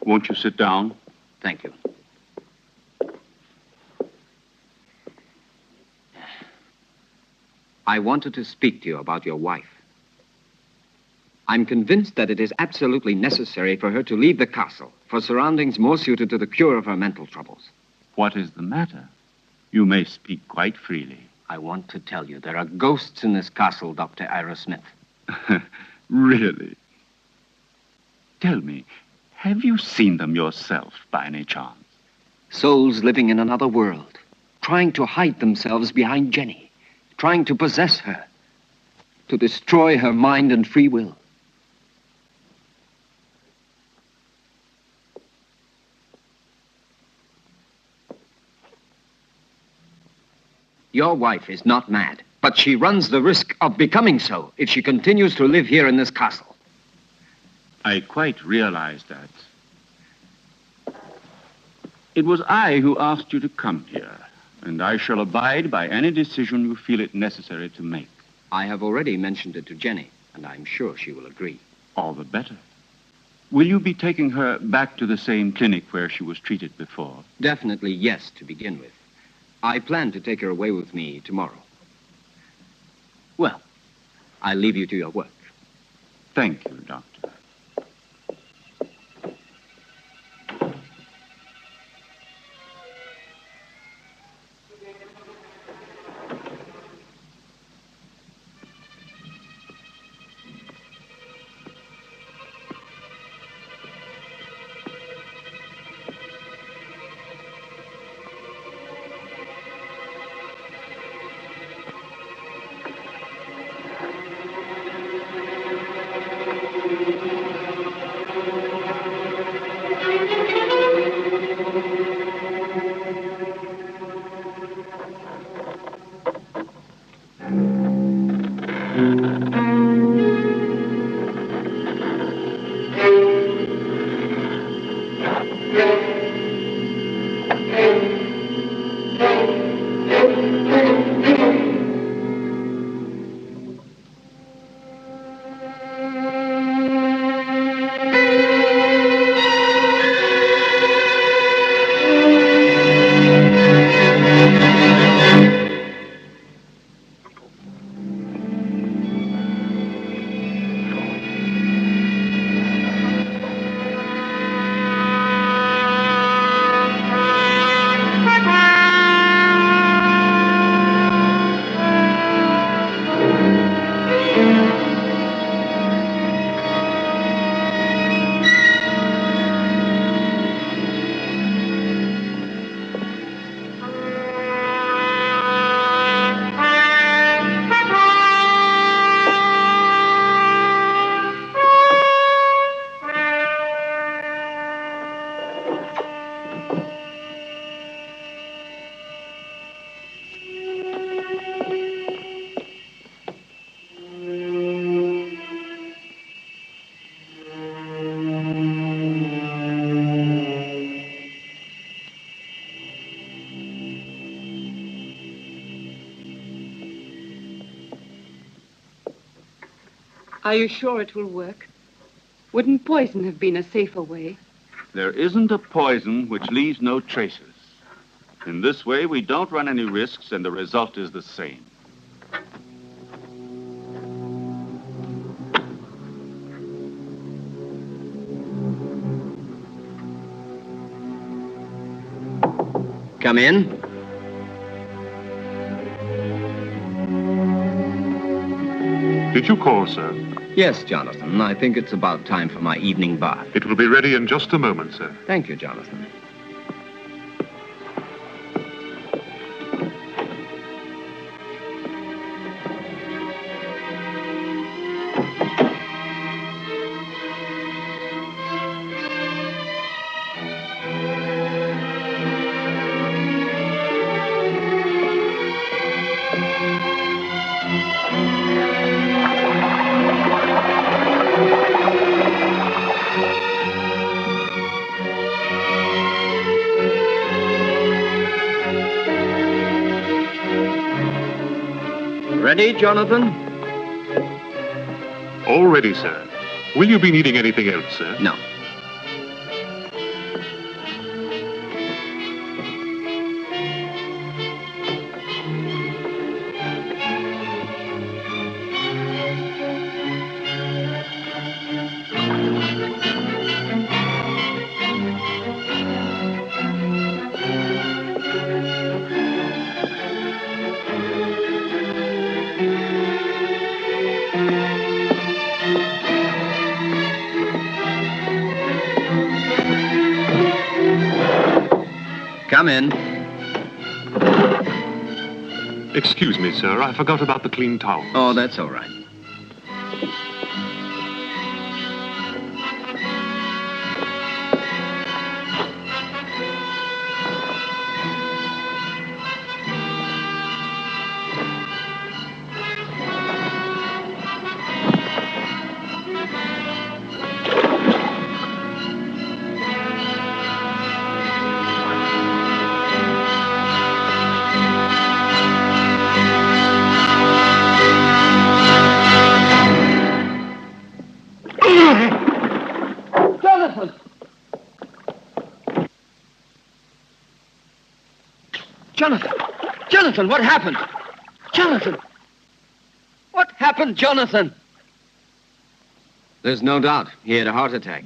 Won't you sit down? Thank you. I wanted to speak to you about your wife. I'm convinced that it is absolutely necessary for her to leave the castle for surroundings more suited to the cure of her mental troubles. What is the matter? You may speak quite freely. I want to tell you there are ghosts in this castle, Dr. Ira Smith. Really? Tell me, have you seen them yourself by any chance? Souls living in another world, trying to hide themselves behind Jenny, trying to possess her, to destroy her mind and free will. Your wife is not mad, but she runs the risk of becoming so if she continues to live here in this castle. I quite realize that. It was I who asked you to come here, and I shall abide by any decision you feel it necessary to make. I have already mentioned it to Jenny, and I'm sure she will agree. All the better. Will you be taking her back to the same clinic where she was treated before? Definitely yes, to begin with. I plan to take her away with me tomorrow. Well, I'll leave you to your work. Thank you, Doctor. Are you sure it will work? Wouldn't poison have been a safer way? There isn't a poison which leaves no traces. In this way, we don't run any risks, and the result is the same. Come in. Did you call, sir? Yes, Jonathan. I think it's about time for my evening bath. It will be ready in just a moment, sir. Thank you, Jonathan. Ready, Jonathan? All ready, sir. Will you be needing anything else, sir? No. Come in. Excuse me, sir. I forgot about the clean towels. Oh, that's all right. Jonathan! Jonathan, what happened? Jonathan! What happened, Jonathan? There's no doubt he had a heart attack.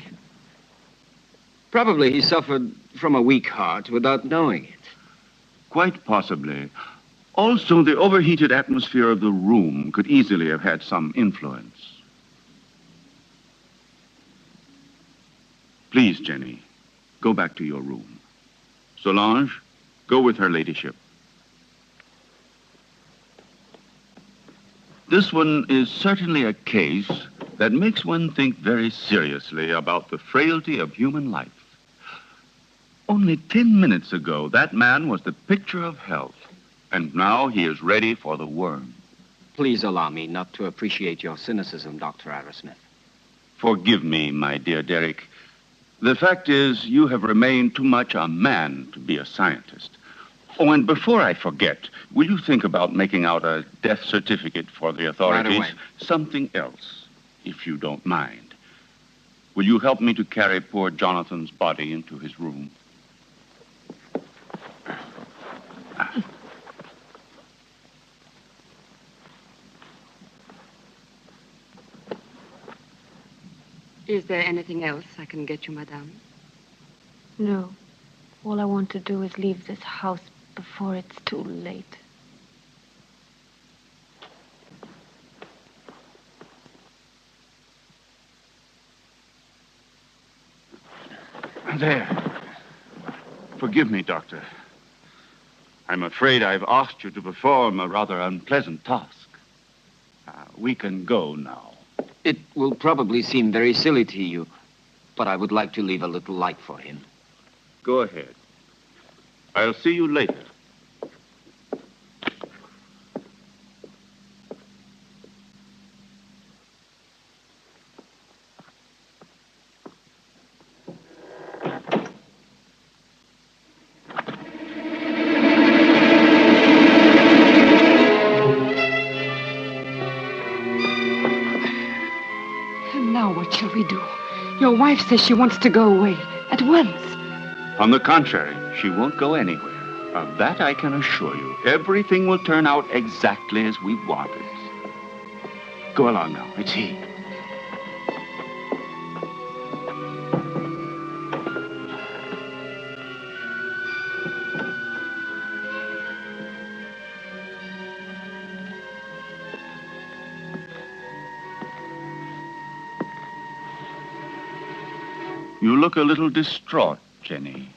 Probably he suffered from a weak heart without knowing it. Quite possibly. Also, the overheated atmosphere of the room could easily have had some influence. Please, Jenny, go back to your room. Solange, go with her ladyship. This one is certainly a case that makes one think very seriously about the frailty of human life. Only 10 minutes ago, that man was the picture of health, and now he is ready for the worm. Please allow me not to appreciate your cynicism, Dr. Arrowsmith. Forgive me, my dear Derek. The fact is, you have remained too much a man to be a scientist. Oh, and before I forget, will you think about making out a death certificate for the authorities? Right away. Something else, if you don't mind. Will you help me to carry poor Jonathan's body into his room? Is there anything else I can get you, madame? No. All I want to do is leave this house before it's too late. There. Forgive me, Doctor. I'm afraid I've asked you to perform a rather unpleasant task. We can go now. It will probably seem very silly to you, but I would like to leave a little light for him. Go ahead. I'll see you later. Now what shall we do? Your wife says she wants to go away at once. On the contrary, she won't go anywhere. Of that I can assure you. Everything will turn out exactly as we wanted. Go along now. It's he. You look a little distraught, Jenny.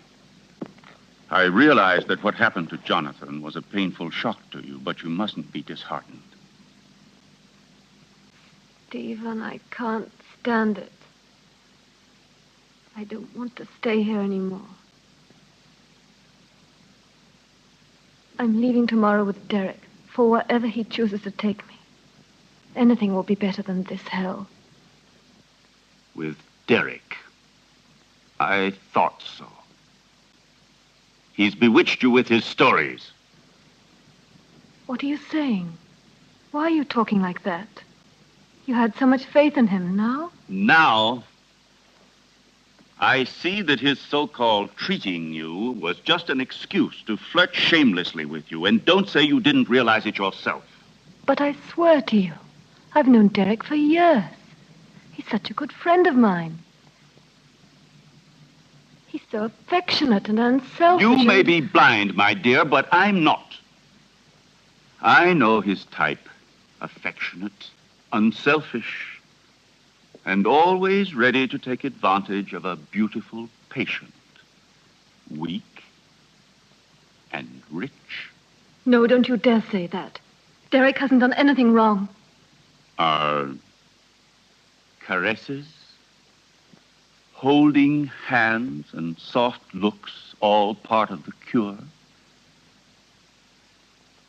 I realize that what happened to Jonathan was a painful shock to you, but you mustn't be disheartened. Stephen, I can't stand it. I don't want to stay here anymore. I'm leaving tomorrow with Derek for wherever he chooses to take me. Anything will be better than this hell. With Derek? I thought so. He's bewitched you with his stories. What are you saying? Why are you talking like that? You had so much faith in him. Now? Now, I see that his so-called treating you was just an excuse to flirt shamelessly with you, and don't say you didn't realize it yourself. But I swear to you, I've known Derek for years. He's such a good friend of mine. He's so affectionate and unselfish. You may be blind, my dear, but I'm not. I know his type. Affectionate, unselfish, and always ready to take advantage of a beautiful patient. Weak and rich. No, don't you dare say that. Derek hasn't done anything wrong. Are caresses, holding hands, and soft looks all part of the cure?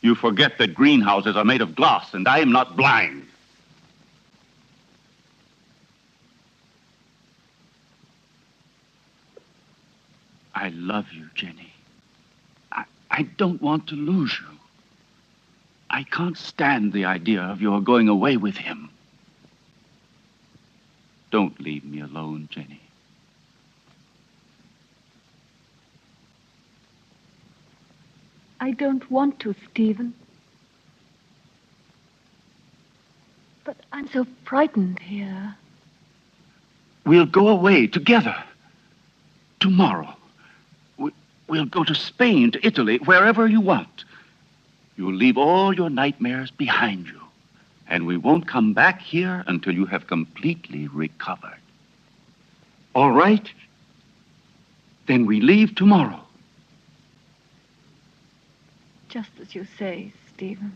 You forget that greenhouses are made of glass, and I am not blind. I love you, Jenny. I don't want to lose you. I can't stand the idea of your going away with him. Don't leave me alone, Jenny. I don't want to, Stephen. But I'm so frightened here. We'll go away together. Tomorrow. We'll go to Spain, to Italy, wherever you want. You'll leave all your nightmares behind you. And we won't come back here until you have completely recovered. All right? Then we leave tomorrow. Just as you say, Stephen.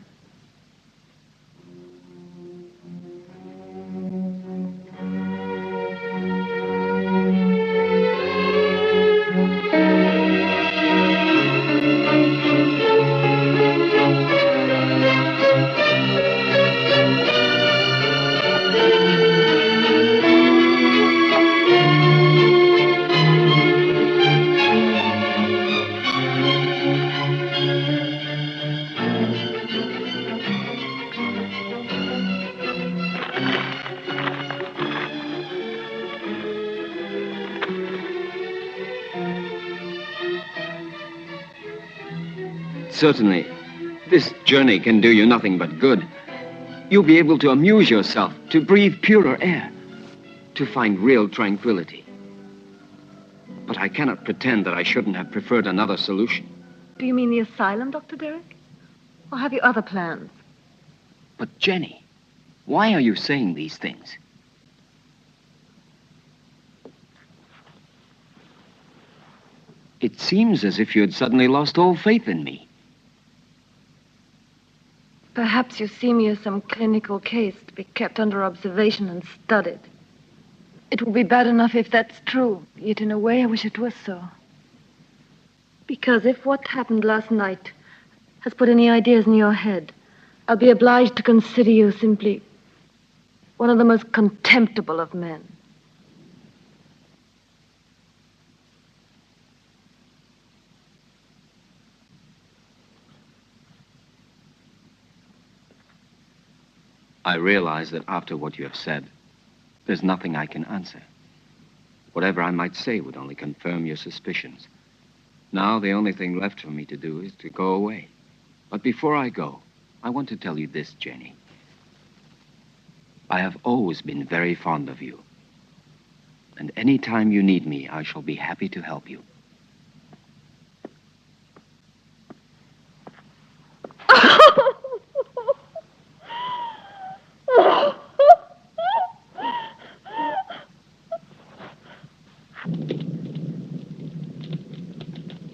Certainly, this journey can do you nothing but good. You'll be able to amuse yourself, to breathe purer air, to find real tranquility. But I cannot pretend that I shouldn't have preferred another solution. Do you mean the asylum, Dr. Derek? Or have you other plans? But Jenny, why are you saying these things? It seems as if you had suddenly lost all faith in me. Perhaps you see me as some clinical case to be kept under observation and studied. It will be bad enough if that's true, yet in a way I wish it was so. Because if what happened last night has put any ideas in your head, I'll be obliged to consider you simply one of the most contemptible of men. I realize that after what you have said, There's nothing I can answer. Whatever I might say would only confirm your suspicions. Now, the only thing left for me to do is to go away. But before I go, I want to tell you this, Jenny. I have always been very fond of you. And any time you need me, I shall be happy to help you.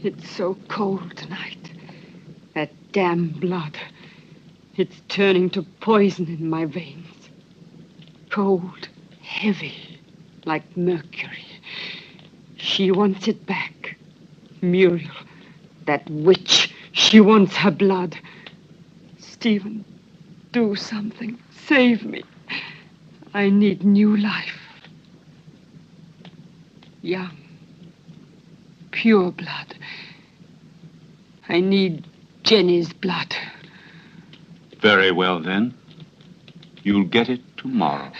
It's so cold tonight. That damn blood. It's turning to poison in my veins. Cold, heavy, like mercury. She wants it back. Muriel, that witch, she wants her blood. Stephen, do something. Save me. I need new life. Young, pure blood. I need Jenny's blood. Very well, then. You'll get it tomorrow.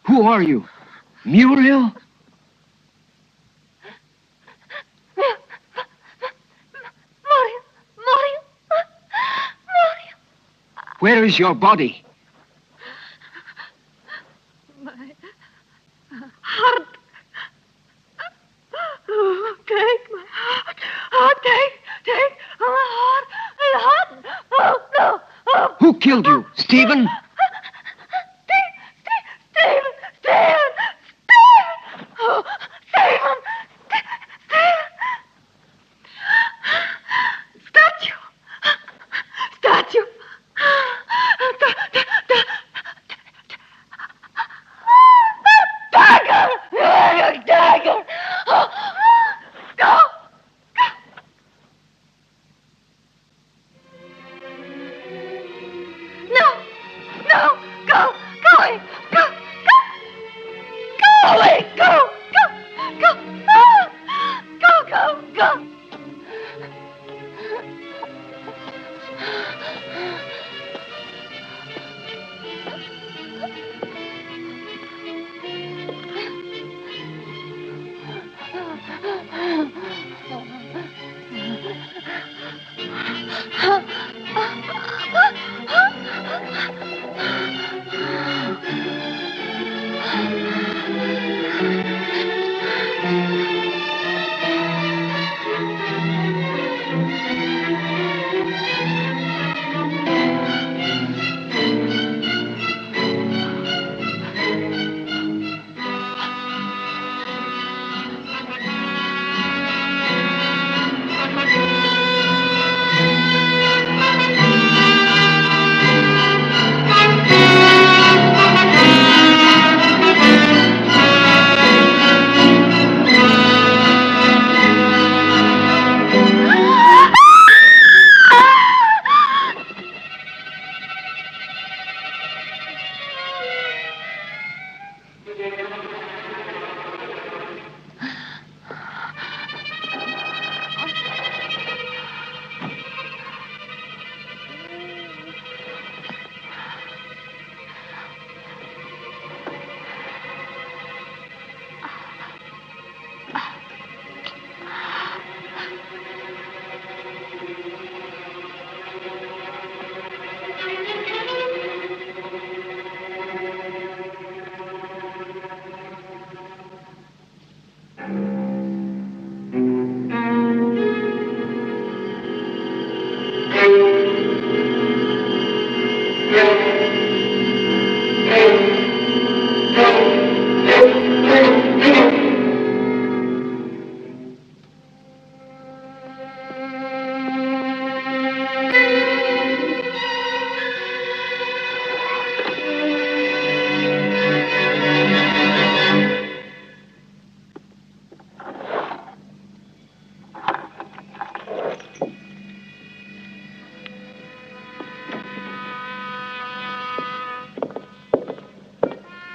Who are you? Muriel? Where is your body? My heart. Oh, take my heart. Oh, take my heart. My heart. Oh, no. Oh. Who killed you? Stephen? Oh, Stephen! Statue! Dagger! Go! No! Go! Go! Go away! Go! Go!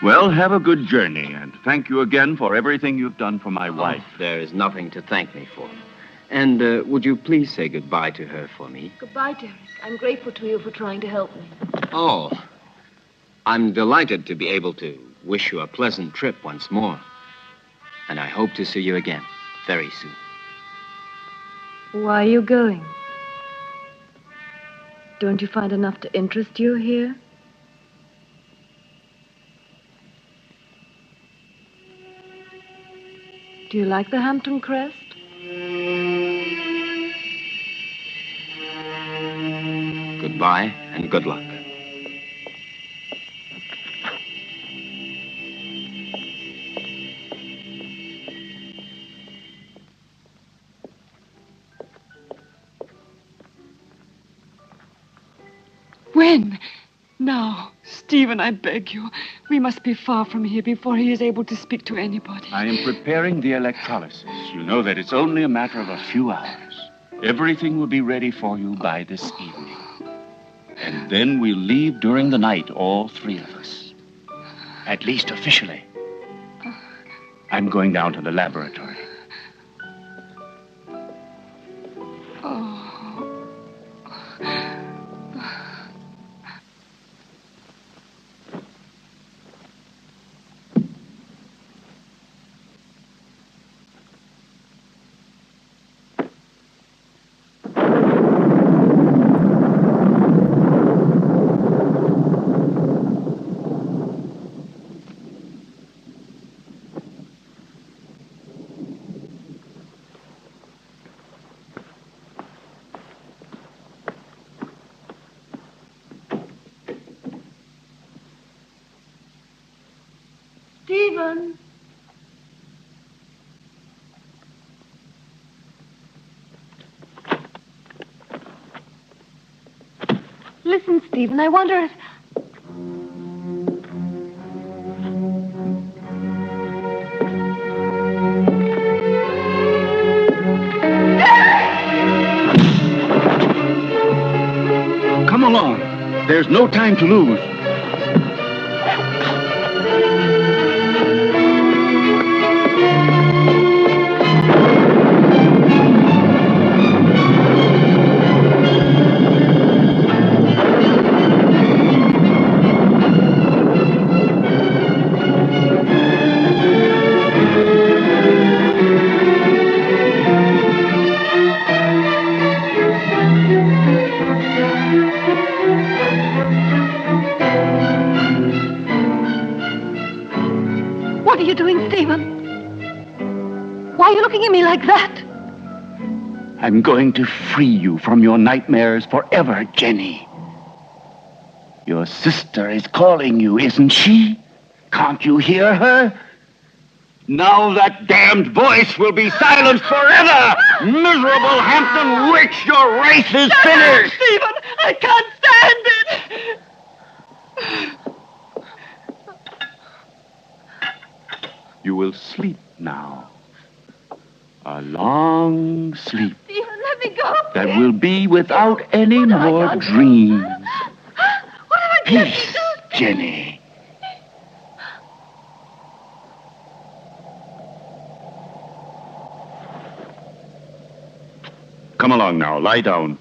Well, have a good journey, and thank you again for everything you've done for my wife. There is nothing to thank me for. And would you please say goodbye to her for me? Goodbye, Derek. I'm grateful to you for trying to help me. Oh, I'm delighted to be able to wish you a pleasant trip once more. And I hope to see you again very soon. Why are you going? Don't you find enough to interest you here? Do you like the Hampton crest? Goodbye and good luck. When? Now, Stephen, I beg you. We must be far from here before he is able to speak to anybody. I am preparing the electrolysis. You know that it's only a matter of a few hours. Everything will be ready for you by this evening. And then we'll leave during the night, all three of us. At least officially. I'm going down to the laboratory. Stephen! Listen, Stephen, I wonder if... Come along. There's no time to lose. What are you doing, Stephen? Why are you looking at me like that? I'm going to free you from your nightmares forever, Jenny. Your sister is calling you, isn't she? Can't you hear her? Now that damned voice will be silenced forever! Miserable Hampton witch, your race is finished! Stephen, I can't stand it! You will sleep now. A long sleep Stephen, let me go. that will be without any more dreams. What have I done? Peace, Jenny. Come along now, lie down.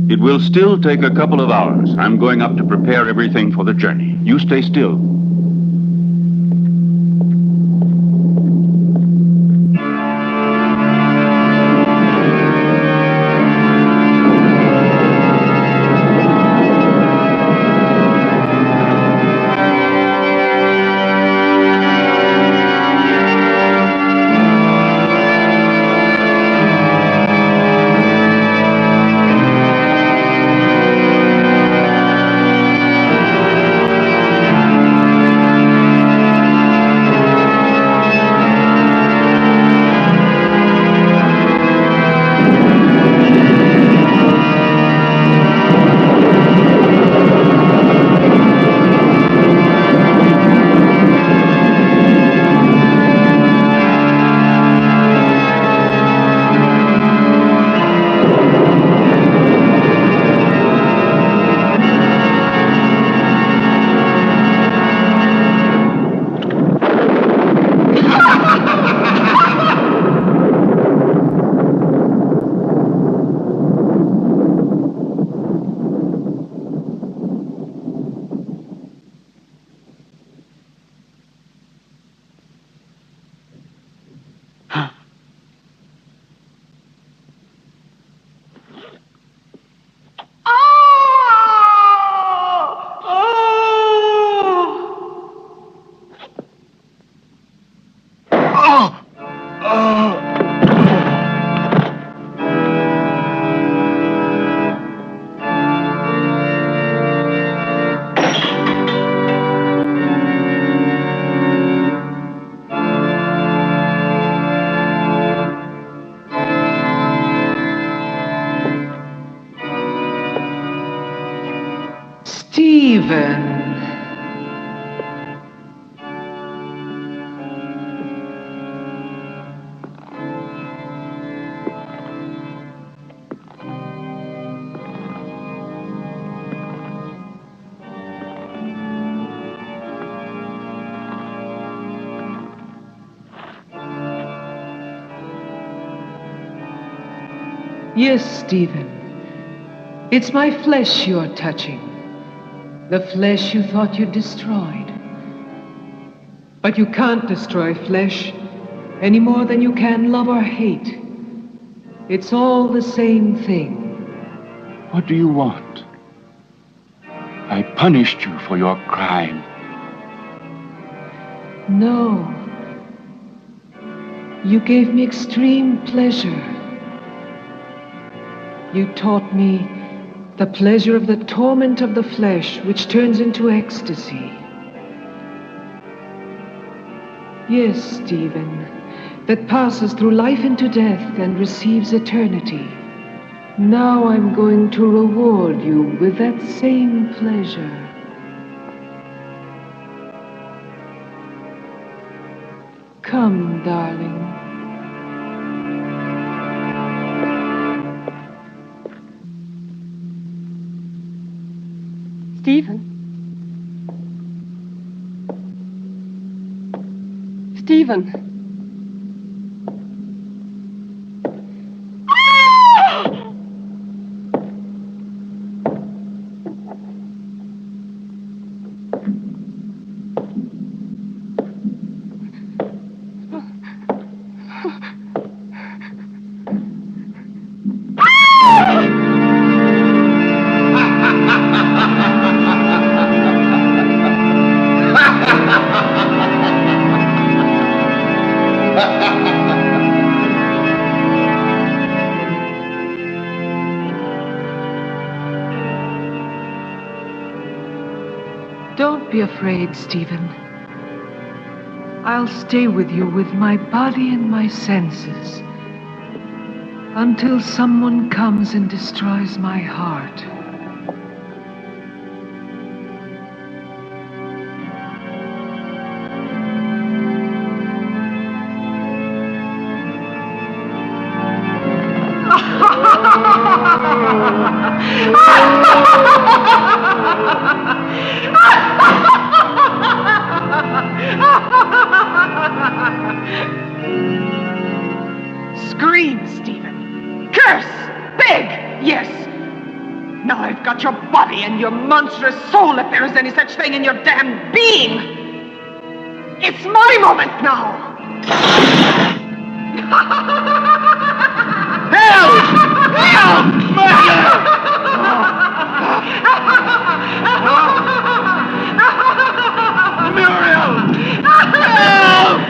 It will still take a couple of hours. I'm going up to prepare everything for the journey. You stay still. Stephen. Yes, Stephen. It's my flesh you're touching. The flesh you thought you'd destroyed. But you can't destroy flesh any more than you can love or hate. It's all the same thing. What do you want? I punished you for your crime. No. You gave me extreme pleasure. You taught me the pleasure of the torment of the flesh, which turns into ecstasy. Yes, Stephen, that passes through life into death and receives eternity. Now I'm going to reward you with that same pleasure. Come, darling. Stephen? Stephen? Don't be afraid, Stephen. I'll stay with you with my body and my senses until someone comes and destroys my heart. Scream, Stephen. Curse! Beg! Yes! Now I've got your body and your monstrous soul, if there is any such thing in your damned being. It's my moment now. Help! Help! Murder! Muriel! Help!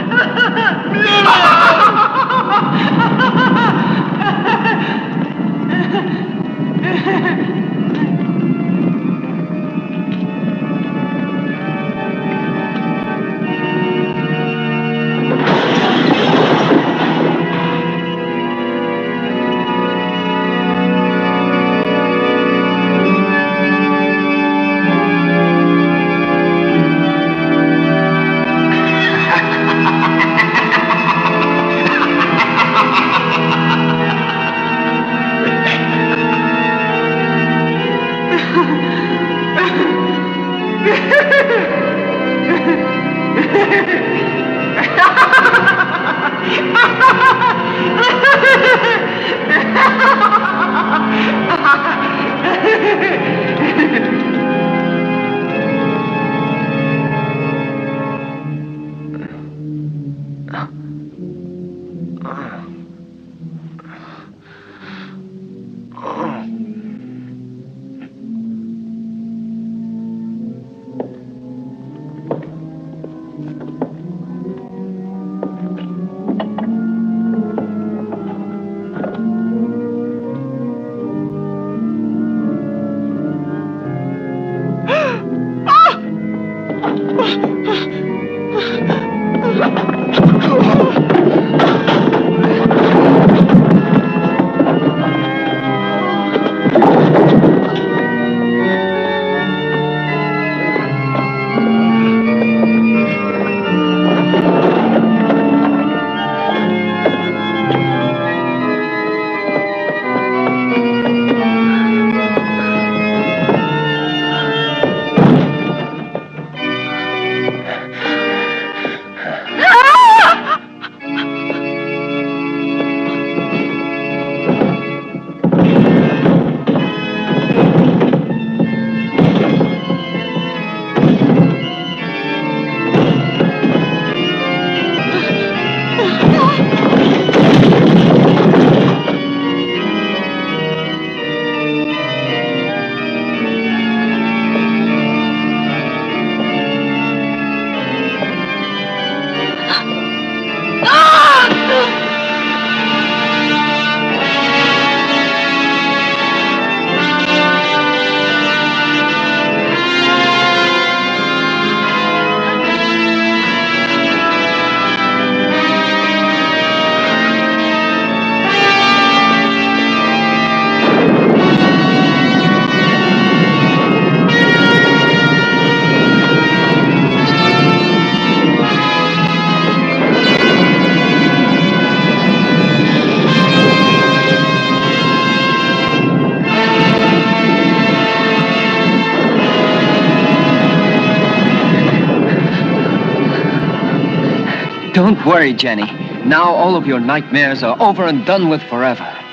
Don't worry, Jenny. Now all of your nightmares are over and done with forever.